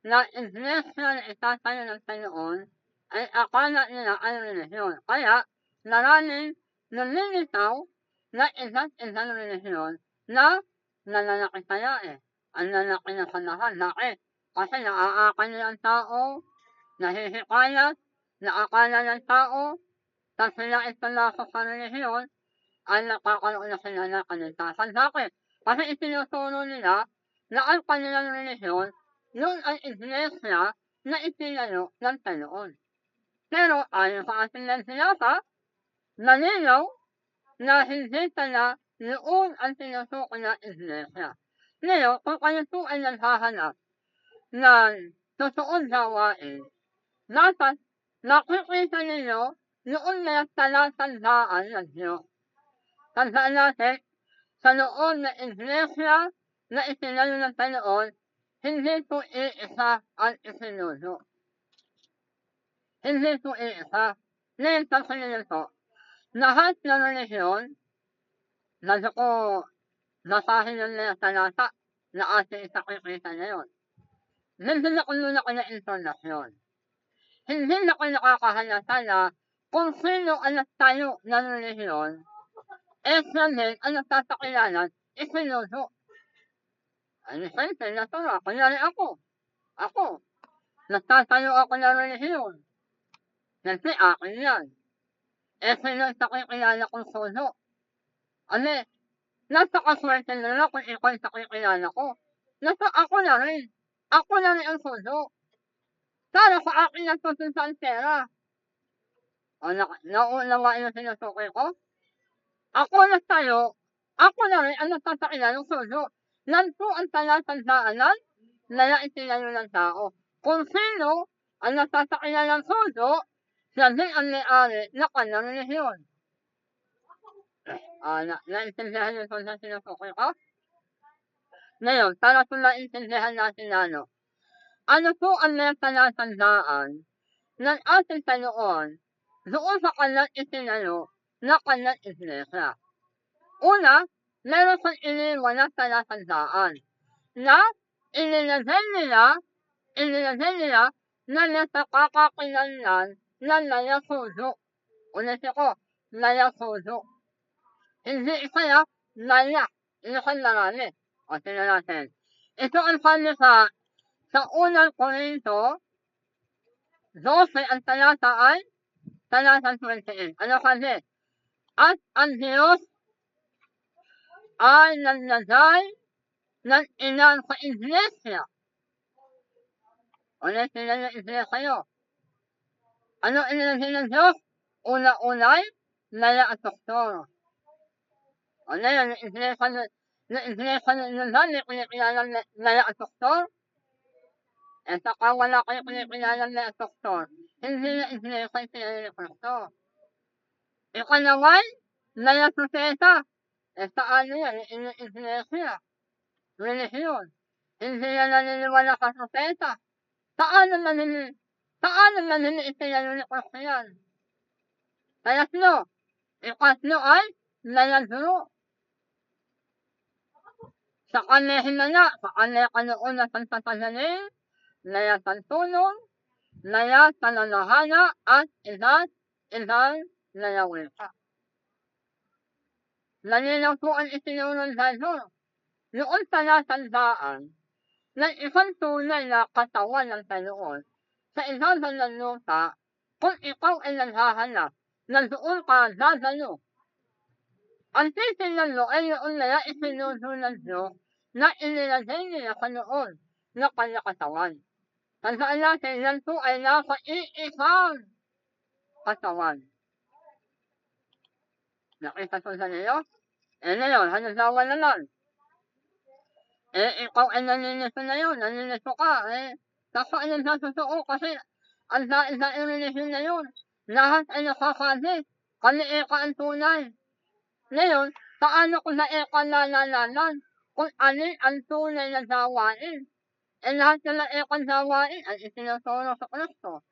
na iglesia na itatayo ng Panginoon ay akala nila ay relihiyon. Kaya, maraming nalilitaw na iba't ibang relihiyon na nalalaki kaya ang lalaki na sanahan. Bakit? Kasi naaakal nila ang tao, nahihikayat, naakala ng tao, sa sila ipalasa sa relihiyon, ay nakakaroon na sila ng kaligtasan. Bakit? Kasi itinuturo nila na ang kanilang relihiyon, yun ay iglesia na itinayo ng Panginoon. Pero ayon sa ating ng sinasa, nalinaw na hindi pala noon ang tinutukoy na iglesia. Ngayon, kung kayo po ay naghahanap ng totoong gawain, dapat nakikita ninyo noon na talatandaan ng Diyos. Tandaan natin, sa noon na iglesia na itinayo ng Panginoon, hindi po iisa ang isinuno. Hindi po iisa. Ngayon, pagkakas po, lahat ng relihiyon, nasa ko, nasahin yun na talata na ating isakikita ngayon. Hindi na ko na informasyon. Hindi na ko nakakahalata na kung sino ang nagtayo ng relihiyon, sabihin, ang nagtasakilanan, isinuso. Ano siyempre, natura, kunyari ako. Nagtatayo ako ng relihiyon. Siyempre, akin yan. Sinasakikilala kong suso. Napakaswerte na lang kung ikaw yung sakikilala ko. Ako na rin. Ako na rin ang suso. Para sa akin natutunsa ang pera. Nauna nga yung sinusukoy ko. Ako na tayo, ako na rin ang nagtasakilan ng suso. Yan po ang talatandaan na naitinayo ng tao. Kung sino ang nagtasakilan ng suso, siya din ang may-ari na kanyang relihiyon. Naintindihan yun kung saan sinusukoy ko? Ngayon, para kung naintindihan natin ano po ang may talatandaan ng ating Panginoon doon sa kanyang itinayo na kanyang iglesia. Una, meron siyang iniwan na talatandaan na inilagay nila na napakakakilanlan na layasuso. Ulitin ko, layasuso. Hindi kaya laya, isang marami. O, tingnan natin. Ito ang salita sa unang Korinto 12 ang talata ay talatang 28. Ano kasi? At ang Diyos ay naglagay ng ilan sa iglesia. Ulit sila ng iglesia kayo. Ano inilagay ng Diyos? Una-unay, laya at doktor. Ano yan, ng iglesia ng hindi pinipilalang laya at doktor? Eh, saka wala kayo pinipilalang laya at doktor. Hindi na iglesia pinili ni Kristo. Ikalaway, laya propeta. Eh, saan yan? Iglesia. Relihiyon. Hindi na naniniwala ka propeta. Saan naman ipinalo ni Kristo yan? Ikatlo ay layadro. Sa kanila hinala, sa kanila kanoon na pagpapagaling, laya tulong, laya nananahana, at isang layawin ka. Nalinaw po ang itinulong dahil noon talatandaan ng isang tunay na katawan ng Panginoon sa isang ng lupa, kung ikaw ay naghahanap, nandoon ka dadalo. Ang titin ng lo ay noon nila isinuso ng Diyos na inilagay nila sa noon na kanya katawan. Tandaan natin, yan po ay nasa iisang katawan. Nakita po sa niyo? Eh ngayon, halimbawa naman. Eh, ikaw ay naninito na yun, naninito ka, eh. Saka yan sa totoo kasi ang dahil relasyon na yun, lahat ay nakakadit, kaliika ang tunay. Ngayon, paano kung naika nalalaman kung alin ang tunay na gawain? Eh, lahat na naikang gawain ay itinuturo sa Kristo.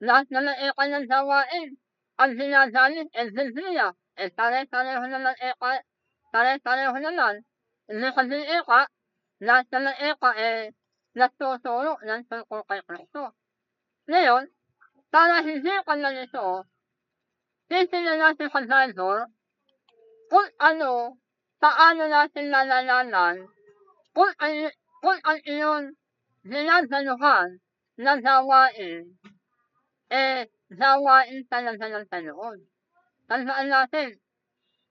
Lahat na naika ng gawain ang sinagalit ay Biblia. Eh, tare-tareho naman hindi kasi ika, lahat na ika eh, nagtuturo ng tungkol kay Kristo. Ngayon, para hindi ka na nito, titignan natin sa Bible kung paano natin nalalaman kung ang iyong ginagaluhan na gawain, eh, gawain talaga ng Panginoon. Tandaan natin,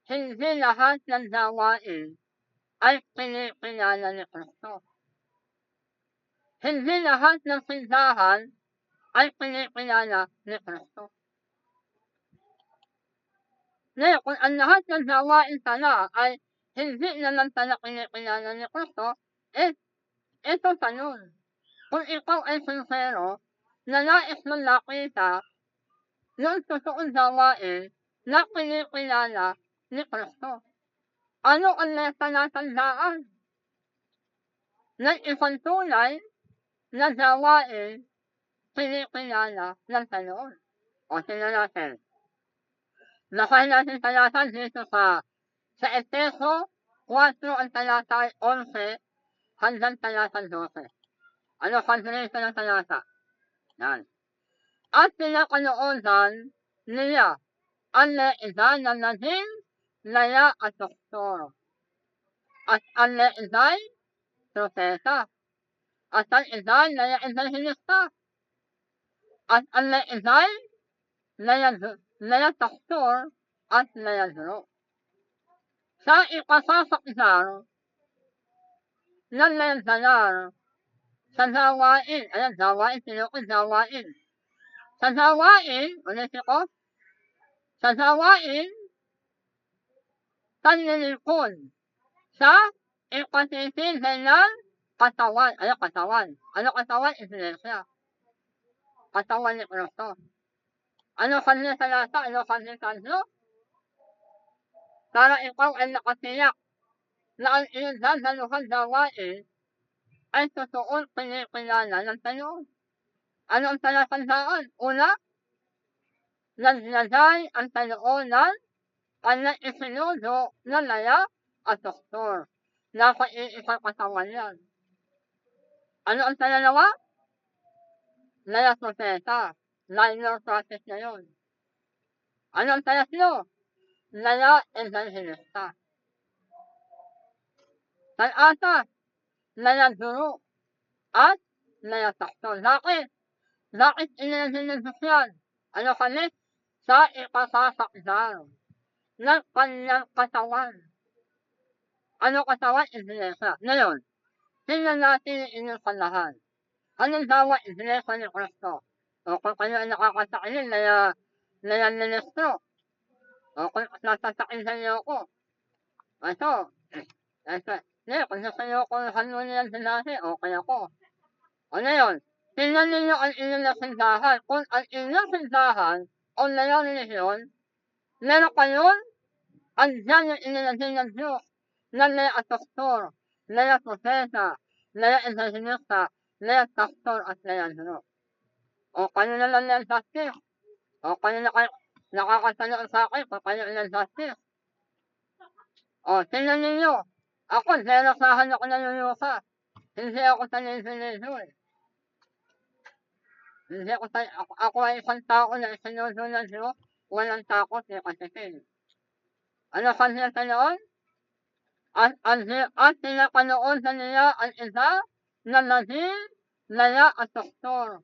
hindi lahat ng gawain ay pinipilala ni Kristo. Hindi lahat ng sindahan ay pinipilala ni Kristo. Ngayon, kung ang lahat ng gawain pala ay hindi naman pala pinipilala ni Kristo, eh, ito tanong. Kung ikaw ay sincero, na nais mong nakita yung totoong gawain na pinipilala ni Kristo. Ano ang natatandaan ng isang tunay na gawain pinipilala ng Panginoon? O tingnan natin. Nakain natin talata dito sa Efeso 4 ang talata ay 11 hanggang talata 12. Ano translation ng talata? Yan. At pinakaloodan niya ang leida na naging laya at doktor. At ang leida'y propeta. At ang ida'y laya evangelista. At ang leida'y laya doktor at laya guro. Sa ipasasakdar ng ledanar sa gawain, ayan, gawain, sinukod gawain. Sa gawain, ulitin ko, sa gawain, panlilipon sa ipatitigil ng katawan. Ano katawan? Ano katawan? Iglesia. Katawan ni Kristo. Ano kanina salata? Ano kanina kanyo? Para ikaw ay nakatiyak na ang iyong dadaluhan gawain ay totoong pinipilala ng Panginoon. Ano ang talatandaan? Una, naglagay ang Panginoon ng kanyang isinudo na laya at doktor. Nasa iisang katawan yan. Ano ang pangalawa? Laya propeta. Minor process na yun. Ano ang pangatlo? Laya evangelista. Pang-apat, nayaduro at nayatakto. Bakit inilagay ng Diyos yan? Ano kami? Sa ikasasakdal ng kanyang katawan. Ano katawan? Iglesia. Ngayon, tingnan natin yung inyong kalahan. Anong dawa iglesia ni Kristo? O kung kayo ay nakakasakilin na yan ministro. O kung nasasakilin niyo ako. Ito. Kung nasayo ko hanunin ang sinasi, okay ako. O ngayon, tingnan ninyo ang inyong sindahan. Kung ang inyong sindahan o layang relihiyon, meron kayon, andyan yung inilagay ng Diyos na laya atostor, laya prosesa, laya evangelista, laya pastor at laya Diyos. O kayo na lang yung justice. O kayo na kayo nakakasalo sa akin kung kayo yung justice. O, tingnan ninyo. Ako, zerasahan ako na lulusa. Hindi ako talinsinisyo eh. Hindi ako ay isang tao na isinuso ng Diyos, walang takot ni kasisin. Ano kanila sa noon? At tinapanoon sa niya ang isa na naging laya at doktor.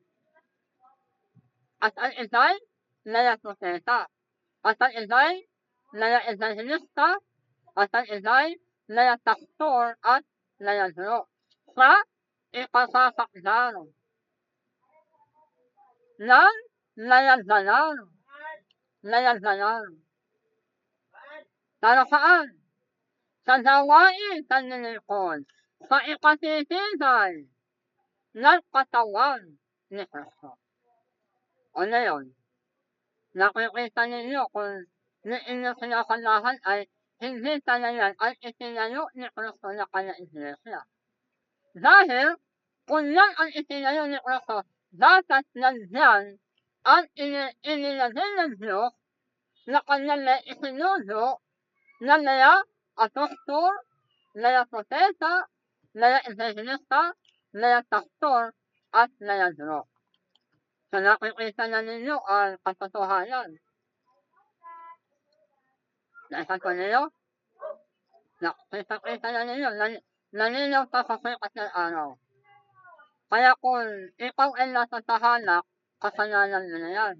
At ang isa'y laya prosesa. At ang isa'y laya evangelista. At ang isa'y laya pastor at laya Diyos. Sa ikasasakdal ng layagdalan. Para saan? Sa gawain sa nilingkod. Sa ikasisintay ng katawan ni Kristo. O ngayon, nakikita ninyo kung ni inyong sinasalahan ay hindi talayan ang itinayo ni Kristo na kanya iglesia. Dahil, kung yan ang itinayo ni Kristo, dapat nandyan ang inilagay ng Diyos na kanyang isinuso na laya apostol, laya prosesa, laya evangelista, laya pastor, at laya Diyos. So nakikita na ninyo ang katotohanan. Nakikita ninyo? Nakikita na ninyo. Nalinaw pa sa sikat ng araw. Kaya kung ikaw ay nasa tahanak, kasalanan mo na yan.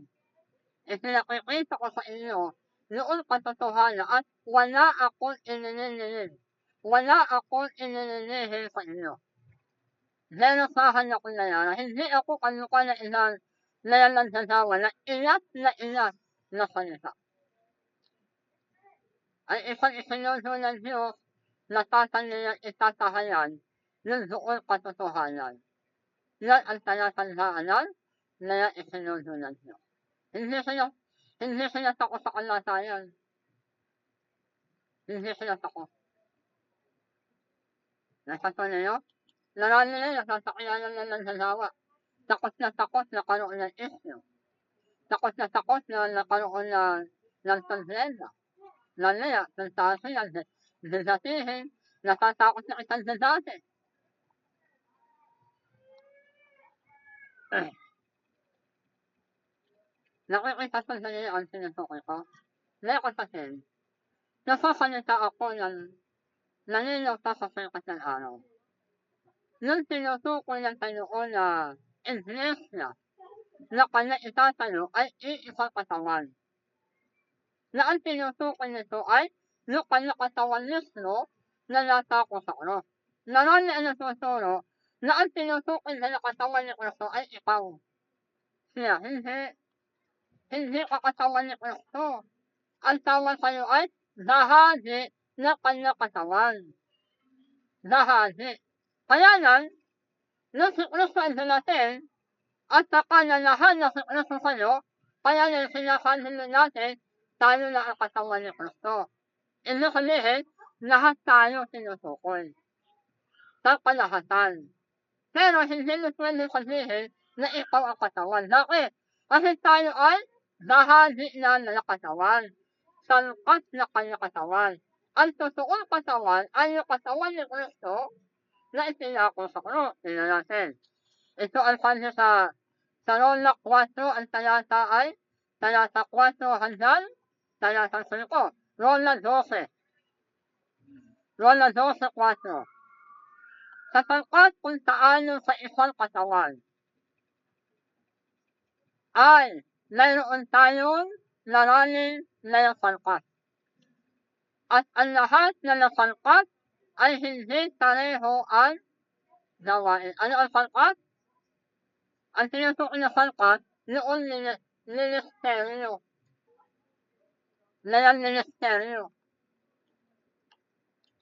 Ipinakikita ko sa inyo noon katotohanan at wala akong inininihin. Wala akong inininihin sa inyo. Zerasahan ako na yan. Hindi ako kanuka na ilan na yan ang sasawa na ilat na salita. Ay isang isinuso ng Diyos na tataniyang itatahayan ng doon katotohanan. Yan ang talatandaanan na yan isinuso ng Diyos. Hindi sila takot sa kalatayan. Hindi sila takot. Nasato niyo? Narami nila nasasakyanan na ng sasawa. Takot na karoon ng isyo. Takot na nakaroon ng problema. Lalaya, sensasi yan, sensasihin, natatakot na isang sensasi. Nakikita sa niyo ang sinusukoy ko. Leko sa sin, nasasalita ako ng naninaw sa sikat ng araw. Nung sinusukoy ng Panginoon na iglesia na kanya itatayo ay iisang katawan. Na ang sinusukoy nito ay yung kanya katawan mismo na natako sa ulo. Narami ang nasusuro na ang sinusukoy na katawan ni Kristo ay ikaw. Siya, hindi ka katawan ni Kristo. Ang tawag sa'yo ay bahagi na kanya katawan. Bahagi. Kaya lang, nung si Kristo ay dumating, at saka nalahan na si Kristo sa'yo, kaya lang sinasabi natin, tayo na ang katawan ni Kristo. Ibig sabihin, lahat tayo sinusukoy. Sa kalahatan. Pero hindi mo pwede sabihin na ikaw ang katawan. Bakit? Kasi tayo ay bahagi na katawan. Salkat na kanya katawan. Ang totoong katawan ay yung katawan ni Kristo na itinako sa krus. Tingnan natin. Ito ang sabi sa Roma 4, ang talata ay talata 4 hanggang talata 5. Roma 12. Roma 12:4. sapagkat kung taano sa isang katawan ay mayroon tayong naranin na nasalkat. At ang lahat na nasalkat ay hindi pareho ang gawain. Ano ang salkat? Ang tinutukoy na salkat, noon ministeryo. Nalang ministeryo.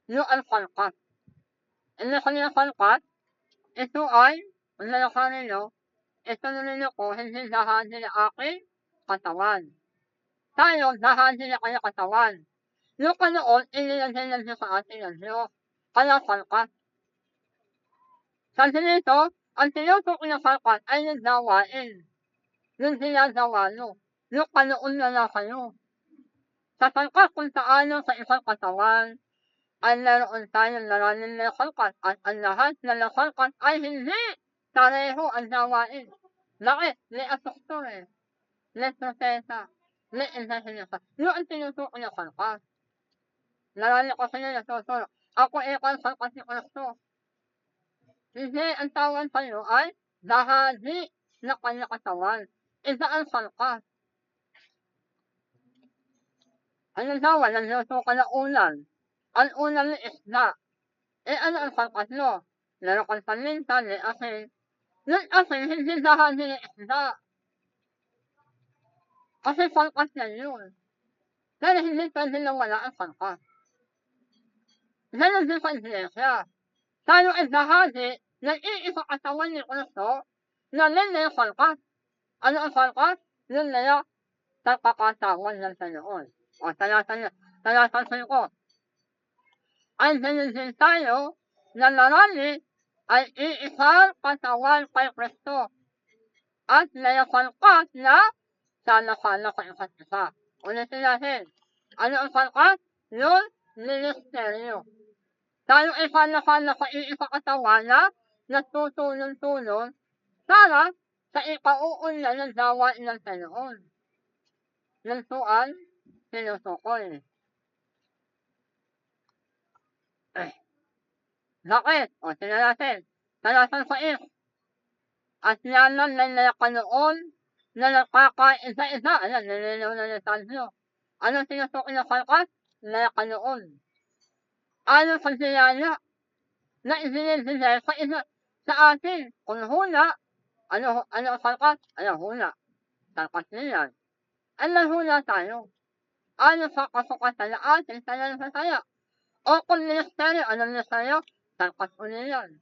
Yung ang salkat. Ang kanina salkat, ito ay, ang lalakarin nyo, ito nilino ko, hindi lahadi na aking katawan. Tayo, lahadi na kanya katawan. Yung kanoon, inilagay lang siya sa ating ng Diyos. Kaya salkat. Sabi nito, ang tinutukoy na salkat ay yung gawain. Yung ginagawa nyo. Yung kanoon na lang kayo. Sa salkat kung taano sa isang katawan, ay naroon tayong naranin na salkat at ang lahat na nasalkat ay hindi pareho ang gawain. Bakit? May asuktor eh. May propesa. May insasinasa. Yung ang tinutukoy na salkat. Naranin ko sa inyo na susuro. Ako ikon salkat ni Kristo. Hindi ang tawag sa'yo ay bahagi na kanya katawan. Isa ang salkat. Ang tawag, nagluto ka na ulam. Ang ulam ni isda. Ano ang salkat mo? Meron kang paminta, may asin. Yung asin, hindi bahagi ng isda. Kasi salkat na yun. Pero hindi pwede na wala ang salkat. Ganon din sa iglesia. Tayo ay bahagi ng iisang katawan ni Kristo na nila yung salkat. Ano ang salkat? Yun nila sa kakatawan ng Panginoon. O, talasan ko. Ay ganon din tayo na narami ay iisang katawan kay Kristo. At nila salkat na sana-sana sa isa't isa. Ulitin natin. Ano ang salkat? Yung ministeryo. Tayo ay sana-sana sa iisang katawan na nagtutulong-tulong para sa ikauunlad ng gawain ng Panginoon. Yan po ang sinusukoy. Bakit? O, tingnan natin. Talasan sa at yanan na nakanoon na nakakaisa-isa. Ayan, nilinaw na ng Sanyo. Anong sinusukoy na salkat? Nakanoon. Ano sa siyaya na isinilsigay sa isa sa atin? Kung hula, ano ang salkat? Ano hula? Salkat niyan. Ano hula tayo? Ano sa kasukatan na atin sa nalasasaya? O kung ministeryo, ano ministeryo? Salkat po niyan.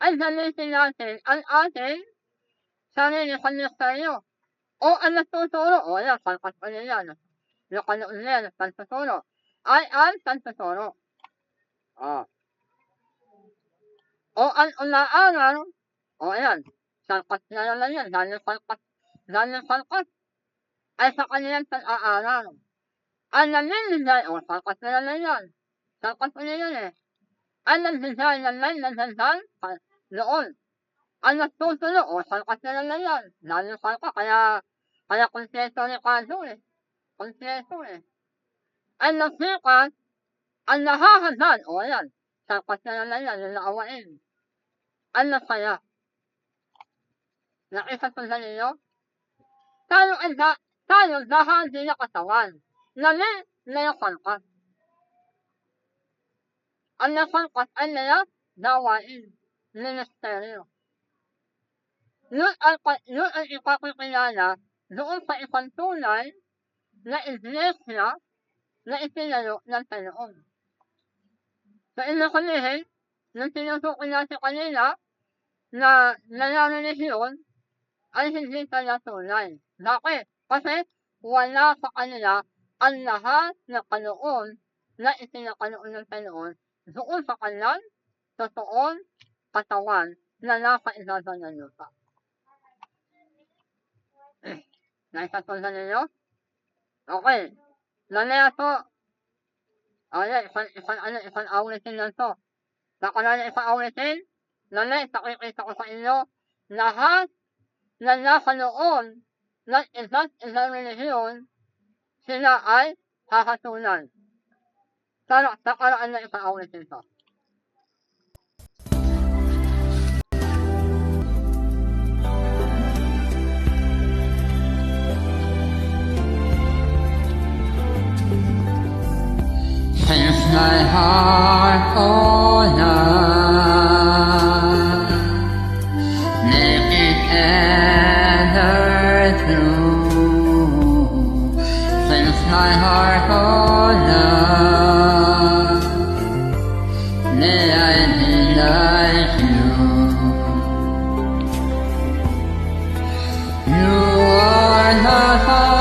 Ay gamitin natin ang ating sarili sa ministeryo. O ang nagtuturo, o yan, salkat po niyan. Yung kanoon niyan, pagtuturo. Ay ang pagtuturo. O ang unaaral, o ayan, salkat na lang yan, dahil salkat ay sa kanilang pag-aaral. Ang nanindigay, o salkat na lang yan, salkat po yan eh. Ang nagbigay ng may nagandang noon. Ang nagtutulo, o salkat na lang yan, dahil salkat, kaya konseso ni Kaso eh. Konseso eh. Ang nagsikat, ang nahahadan, o ayan, salkat na lang yan, yung naawain. Ang nasaya. Nakita ko sa ninyo? Tayo bahagi na katawan. Nali na yung salkat. Ang nasalkat ay nila gawain. Ministeryo. Yun ang ipakikilala doon sa isang tunay na iglesia na itinayo ng Panginoon. Sa inakalihin, nung tinutukoy natin kanina, na nananalisyon ay hindi pala tunay. Bakit? Kasi wala sa kanila ang lahat na kanoon na itinakanoon ng Panginoon doon sa kanilang totoong katawan na nasa ilalim ng lupa. Naisatulad ninyo? Okay. Nanaya to. Ayan, isang aulitin lang to. Baka na isang aulitin, nanay, pakikita ko sa inyo, lahat na nasa noon ng isa't isang relihiyon, sila ay hahatulan. Sa karaan na isang aulitin to. fills my heart, oh love, make it ever true. Fills my heart, oh love, may I be like you. You are the Father,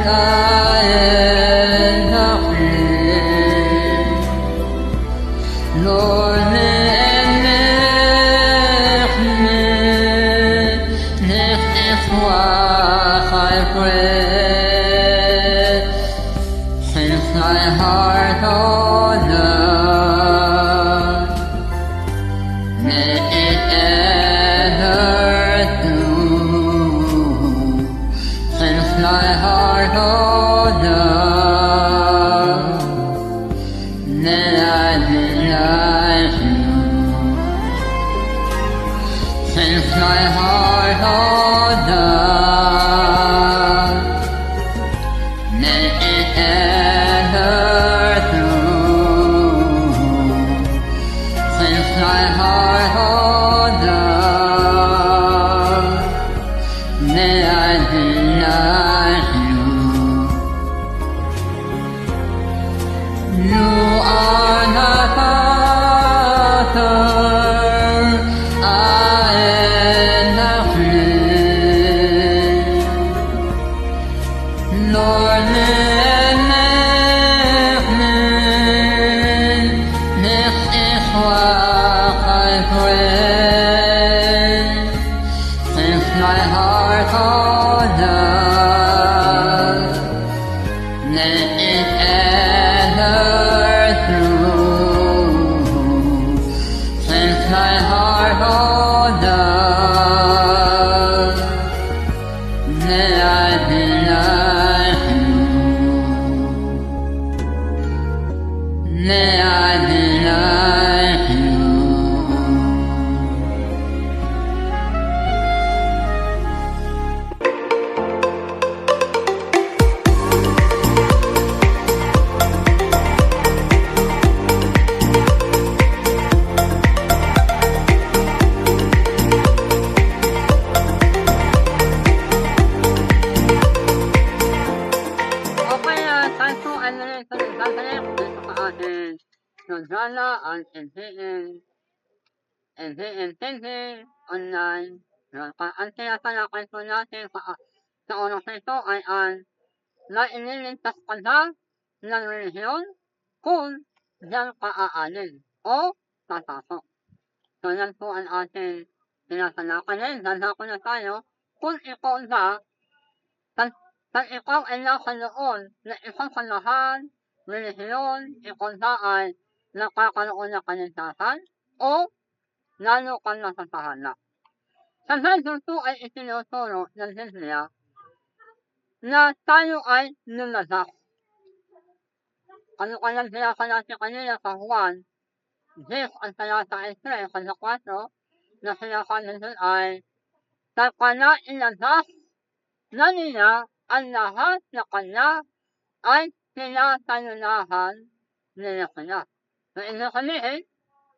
I am the King. Lord, nicht ist was I pray. Since my heart, oh love, may it ever true. Since my heart, oh love, may I be like you. Since my heart, oh love, may it ever true. Since my heart, oh love, may I be like you. You are the Father, I am the King. Lord, this is what I pray. Since my heart, oh love, may it ever true. Since my heart, oh love, may I be like you. May I be like you. Okay, tayo po ay nalito ng tatanip dito sa ating Nagdala ang NCN Thinking Online. Ang tinatalakay po natin sa oras na ito ay ang naililigtas ka na ng relihiyon kung diyan ka aalin o tatasok. So yan po ang ating tinatalakay ngayon. Dadako na tayo kung ikaw na Pag ikaw ay nasa loob na isang samahan, relihiyon, ikaw na ay nakakaroon ng kaligtasan o lalo kang nasa tahanan. Sa Bible po ay itinuturo ng Biblia na tayo ay lumadak. Ano kaya binasa natin kanina sa Juan 10 ang talata 3 sa 4 na sinasabi doon ay Sapana inadak na niya ang lahat na kanya ay tinatalunahan nila kanya. So, ibig sabihin,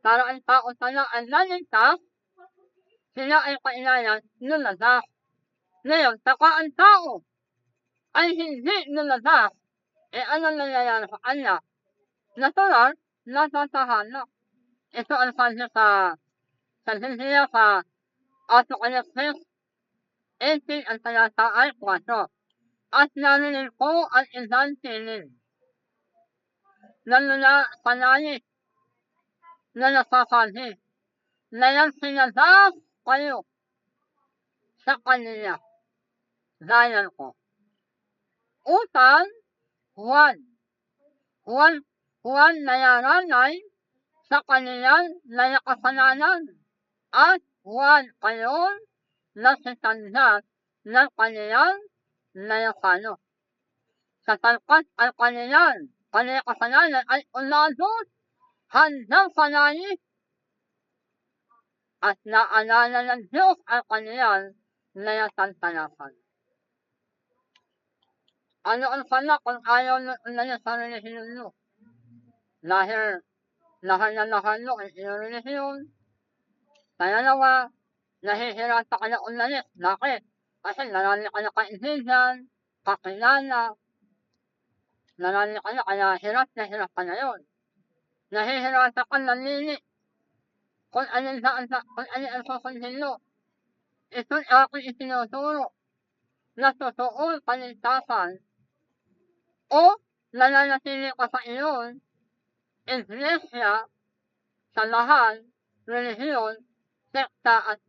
para ang tao sana ay naligtas, sila ay kailangan lumadak. Ngayon, saka ang tao ay hindi lumadak, ano nangyayari sa kanya? Natural, natatahanan. Ito ang sabi sa Biblia sa Apocalypse 18 ang talata ay 4. At narinig ko ang isang tinig na panayik na nagsasabi na yung sinadak kayo sa kanila. Dayan ko. Utang, Juan na yaranay sa kanilang nakasalanan at Juan kayon na sitanda ng kanilang layakano. Sapagkat ang kanilang kasalanan ay unabot hanggang sa langit at naalala ng Diyos ang kanilang layakantalakan. Ano ang sana kung ayaw na niya sa relihiyon mo? Dahil lahal mo ang iyong relihiyon. Pangalawa, nahihirap ka na umalis. Bakit? Kasi marami ka na kaintindihan, kakilala, marami ka na kaya hirap ka na yun. Nahihirapan ka namili kung alin ang susundin mo. Ito'y aking itinuturo na totoong kaligtasan o nananatili ka sa iyon, iglesia, samahan, relihiyon, sekta at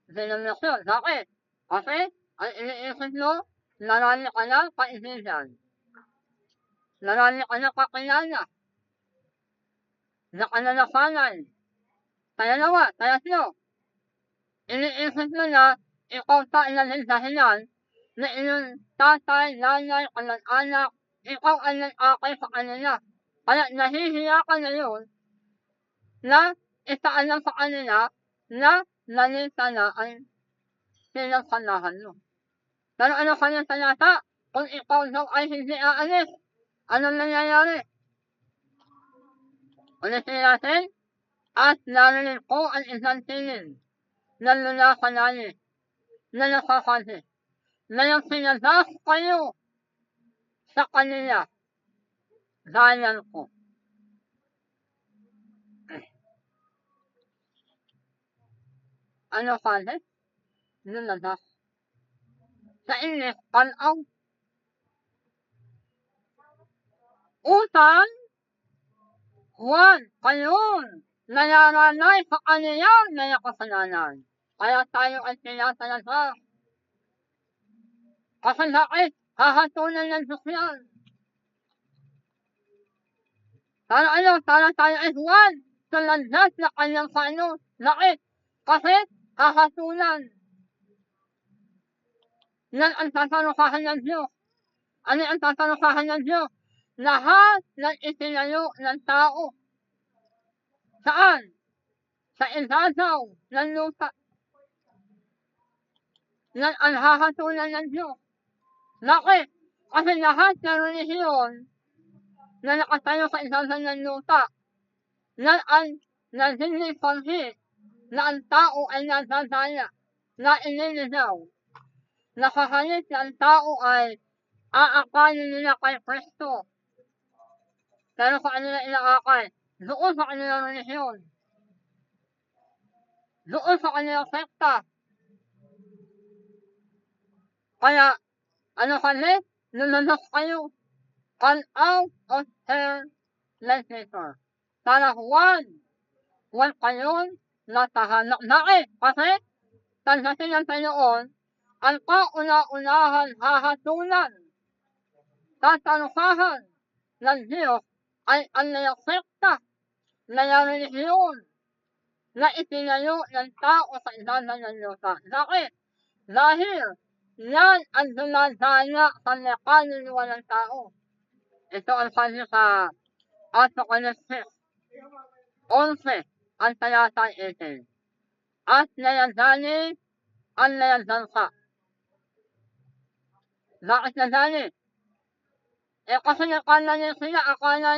denominasyon. Bakit? Kasi ang iniisip mo, marami ka ng kaibigan, marami ka ng kakilala, nakananasanay. Pangalawa, tatlo, iniisip mo na ikaw ang dahilan na iyong tatay, nanay, kamag-anak, ikaw ang nag-akay sa kanila. Kaya nahihiya ka na yun na isaalam sa kanila na nalita na ang sinansalahan mo. Pero ano kanyang salata? Kung ikaw daw ay hindi aalis, anong nangyayari? Ulitin natin, at narinig ko ang isang tinig na mula sa langit na nagsasabi na yung pinadas kayo sa kanila, gayan ko. Ano sabi? Lumadas. Sa English, panaw. Utang, Juan, kayon, nayaranay sa kaniyang nayakasalanan. Kaya tayo ay tinatalasa. Kasi bakit? Hahatulan ng Diyos yan. Para ano? Para tayo ay Juan, sa landas na kanyang paano. Bakit? Kasi hahatulan. Yan ang tatalukahan ng Diyos. Ano ang tatalukahan ng Diyos? Lahat ng itinayo ng tao. Saan? Sa ibabaw ng lupa. Yan ang hahatulan ng Diyos. Bakit? Kasi lahat ng relihiyon na nakatayo sa ibabaw ng lupa, yan ang naging panghi na ang tao ay nadadaya, na iniligaw. Nakahalit na ang tao ay aakayin nila kay Kristo. Pero sa kanila inaakay, doon sa kanilang relihiyon, doon sa kanilang sekta. Kaya, ano kami? Lumanas kayo. Come out of her legislator. Para Juan kayon natahanak. Bakit? Kasi, tansasin ng Panginoon, ang kauna-unahan hahatulan, tatalukahan ng Diyos ay ang sekta na relihiyon na itinayo ng tao sa ibabaw ng lupa. Bakit? Dahil yan ang dumadaya sa kaluluwa ng tao. Ito ang sabi sa Apokalipsis 11, ang talata 18. At nayadali ang nayadansa. Bakit nadali? Kasi akala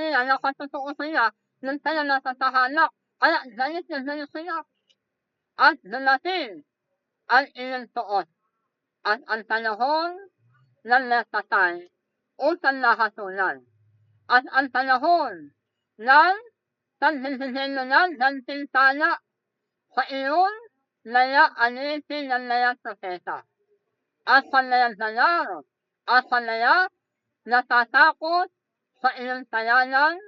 nila nakatotoo sila nung sila nasa tahanak. Kaya galit na galit sila. At dumating ang ilang tuot. At ang panahon ng natatay utang nahatulan. At ang panahon ng paghihinulan ng pintana sa iyon naya anitin ng naya propeta. At sa naya dalar, at sa naya natatakot sa iyong tayanan,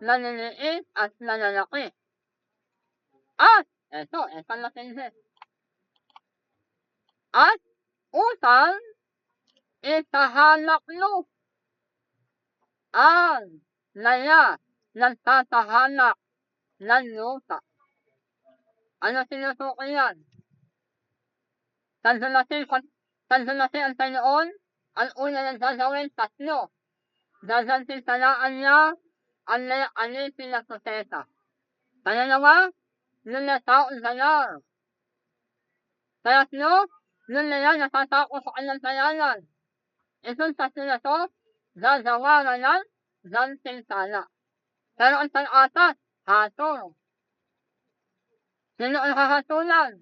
naniliit at nananaki. At, ito matindi. At utang, itahanak mo ang naya nagtatahanak ng lupa. Ano sinusuko yan? Tansunati ang Panginoon, ang una ng gagawin, tatlo. Dadantintalaan niya ang anitin na prosesa. Pangalawa, nunataon dalar. Pangatlo, nun na yan natatakot sa kanyang tayanan. Itong tatlo na to, gagawa na ng pinsala. Pero ang pang-apat, hatol. Sino ang hahatulan?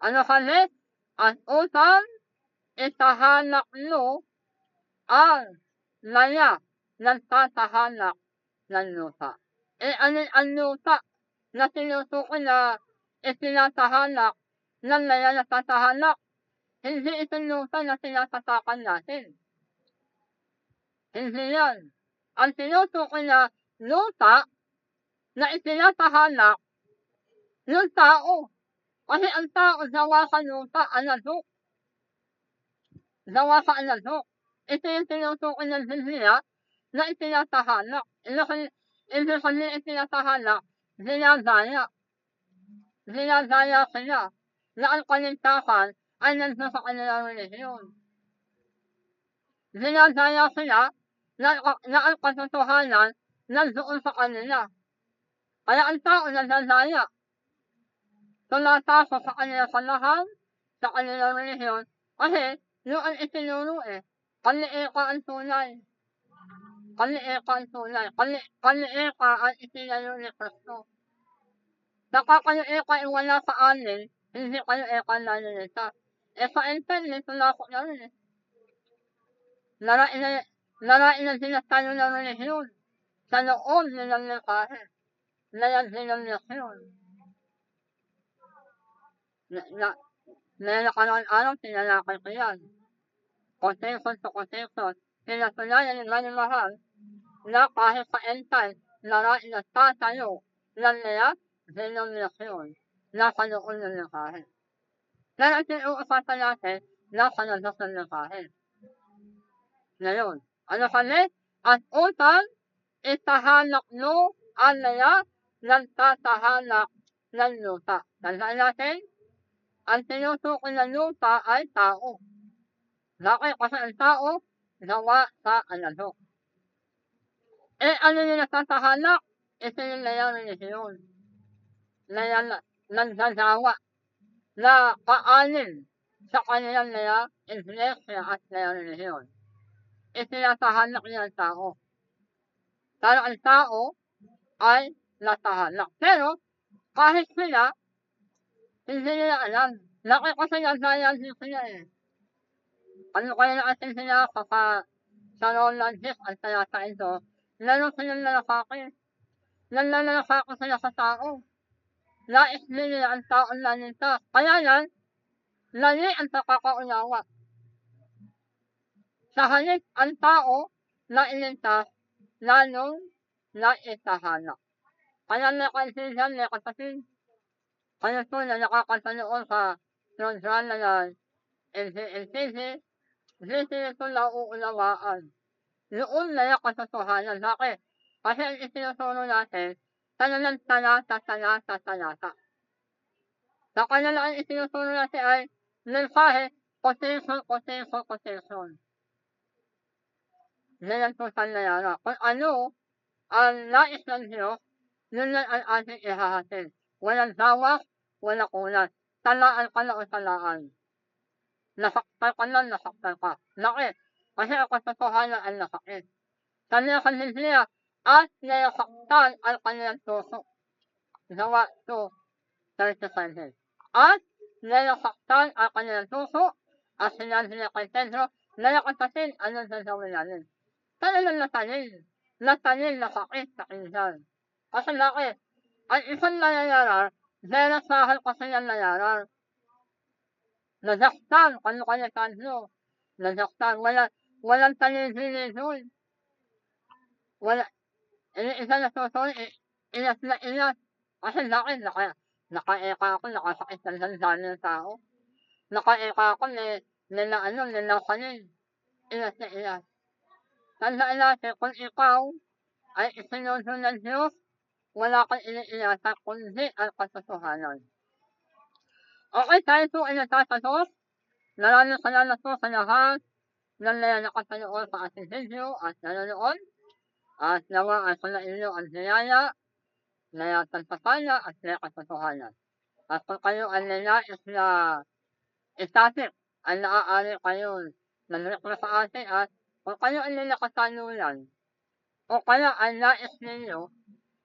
Ano kami? Ang utang, itahanak nyo ang laya ng tatahanak ng lupa. Ano ang lupa na sinusuko na itinatahanak ng laya na tatahanak? Hindi itong lupa na sinasatakan natin. Hindi yan. Ang sinusuko na lupa na itinatahanak ng tao. Kasi ang tao gawa sa lupa, alalok. Gawa sa alalok. Ito yung sinusuko ng Biblia na itinatahanak. Hindi kami itinatahanak, ginagaya. Ginagaya sila na ang kaligtasan ay nandun sa kanilang relihiyon. Ginagaya sila na ang katotohanan nandoon sa kanila. Kaya ang tao nagagaya. Tumatako sa kanilang sanahan, sa kanilang relihiyon, kasi yung ang itinuro kaliika ang tunay. Kaliika ang tunay. Kaliika ang itinayo ni Kristo. Nakakaliika wala sa anin, hindi kaliika ang nanilita. Sa internet, tulako na rin Narain na sinasayo ng relihiyon sa loob nilang likahe. Layan silang relihiyon. Na nakaraan araw, sinalakay ko yan. Quotation to quotation. Pinatunayan ni Manny Mahal na kahit sa end-time, narain na tatayo ng nila denominasyon na sa loob ng likahe. Pero ang sinuusapan natin na sa labas ng likahe. Ngayon, ano kami? At utang, itahanak nyo ang nila ng tatahanak ng lupa. Tandaan natin, ang sinusuko ng lupa ay tao. Bakit? Kasi ang tao, gawa sa alalok. Ano yung natatahanak? Ito yung layang relihiyon. Layang nagsagawa na kaanin sa kanilang layang iglesia at layang relihiyon. Itinatahanak niya ang tao. Pero ang tao ay natahanak. Pero kahit sila, hindi nila alam. Laki kasi nagaya din sila Ano kaya natin sila sa Roland Hick ang talata ito, lalo silang lalakaki. Nanlalakaki sila sa tao. Nais nila ang tao ang laninta. Kaya yan, lali ang pagkakaunawa. Sa halip ang tao na ilintas, lalong naitahanak. Kaya may kaintindihan, may kapatid. Kaya po na nakakanta noon sa programa ng LCC, hindi ito nauunawaan. Noon na yung katotohanan. Bakit? Kasi ang itinuturo natin, talagang talata. Sa kanila ang itinuturo natin ay mensahe, quotation. Yan ang total na yara. Kung ano ang nais ng Diyos, yun lang ang ating ihahatin. Walang dawas, walang kulang. Talaan ka na o talaan. Nasaktan ka. Laki. Kasi ang katotohanan ang nasakit. Kanya kanila at nasaktan ang kanilang tuso. Gawa 2:35. At nasaktan ang kanilang tuso at sinabi niya kay Pedro, nalakasin anong gagawin natin. Talagang natanin na sakit sa kinsan. Kasi laki, ang isang nangyayara, derasahan kasi yung nangyayara. Nasaktan, kanya kanyo. Nasaktan, walang tanin-tanin. Isa na susunod, inas. Kasi laki, nakaeka ako, nakasakit ng lansanin ng tao. Nakaeka ako, nila kanin. Inas. Tandaan natin, kung ikaw ay isinusunod ng Diyos, wala kang iniinasa kundi ang katotohanan. Okay, tayo po ay natatanong. Maraming salamat po sa lahat ng nakatanood sa ating video at nanonood. At nawa ay sa inyo ang niyaya, nayatagpapala at katotohanan. At kung kayo ay nilais na istatik, ay naaari kayo nanlikmo sa atin at kung kayo ay nilakasalulan o kaya ay nais ninyo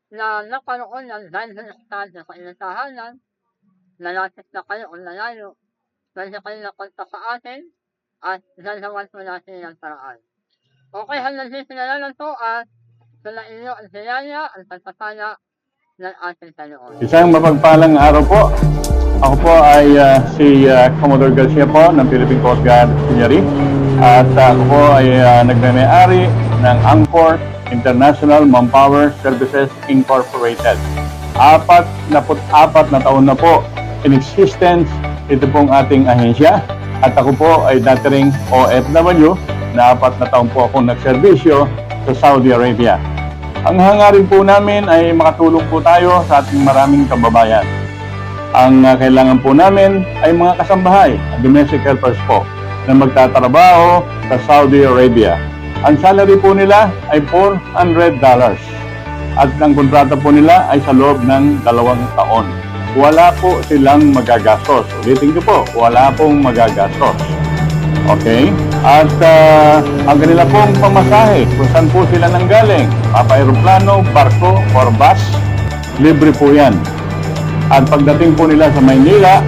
na nagkaroon ng driving study sa inyong tahanan, lalapit na kayo o lalayo, pwede kayo nakontak sa atin at gagawin po natin ang paraan. Okay, hanggang dito na lang po at sila inyo ang biyaya, ang pagpapala ng ating Panginoon. Isang mapagpalang araw po. Ako po ay si Commodore Garcia po ng Philippine Coast Guard Piñari. At ako po ay nagme-may-ari ng Angkor International Manpower Services Incorporated. 44 na taon na po in existence ito pong ating ahensya. At ako po ay dating OFW na 4 na taon po akong nagserbisyo sa Saudi Arabia. Ang hangarin po namin ay makatulong po tayo sa ating maraming kababayan. Ang kailangan po namin ay mga kasambahay, domestic helpers po, na magtatrabaho sa Saudi Arabia. Ang salary po nila ay $400 at ang kontrata po nila ay sa loob ng 2 taon. Wala po silang magagastos. Ulitin ko po, wala pong magagastos. Okay? At ang kanila pong pamasahe, kung saan po sila nanggaling, papa-aeroplano, barko, or bus, libre po yan. At pagdating po nila sa Maynila,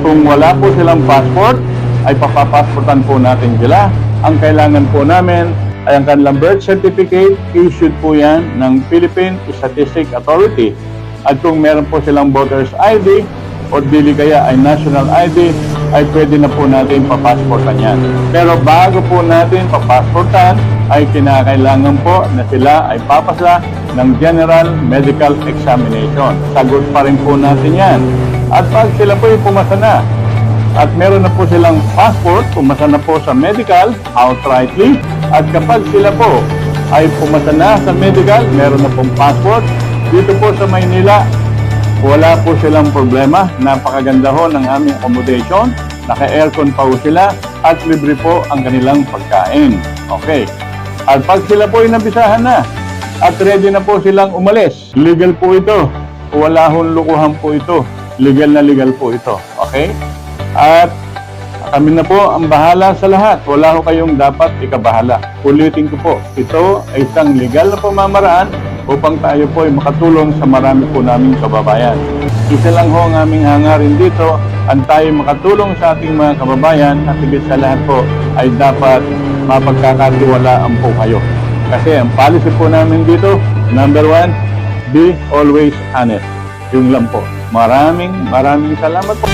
kung wala po silang passport, ay papapasportan po natin sila. Ang kailangan po namin ay ang kanilang birth certificate, issued po yan ng Philippine Statistics Authority. At kung meron po silang voter's ID, o dili kaya ay national ID, ay pwede na po natin papasportan yan. Pero bago po natin papasportan, ay kinakailangan po na sila ay papasa ng General Medical Examination. Sagot pa rin po natin yan. At pag sila po ay pumasa na, at meron na po silang passport, pumasa na po sa medical, outrightly, at kapag sila po ay pumasa na sa medical, meron na pong passport, dito po sa Maynila, wala po silang problema. Napakaganda ho ng aming accommodation. Naka-aircon pa ho sila at libre po ang kanilang pagkain. Okay. At pag sila po ay nabisahan na at ready na po silang umalis, legal po ito. Wala hong lukuhan po ito. Legal na legal po ito. Okay? At kami na po ang bahala sa lahat. Wala ho kayong dapat ikabahala. Ulitin ko po, ito ay isang legal na pamamaraan upang tayo po ay makatulong sa marami po naming kababayan. Isa lang ho ang aming hangarin dito, ang tayo makatulong sa ating mga kababayan at higit sa lahat po ay dapat mapagkakatiwalaan po kayo. Kasi ang policy po namin dito, number 1, be always honest. Yung lang po. Maraming salamat po.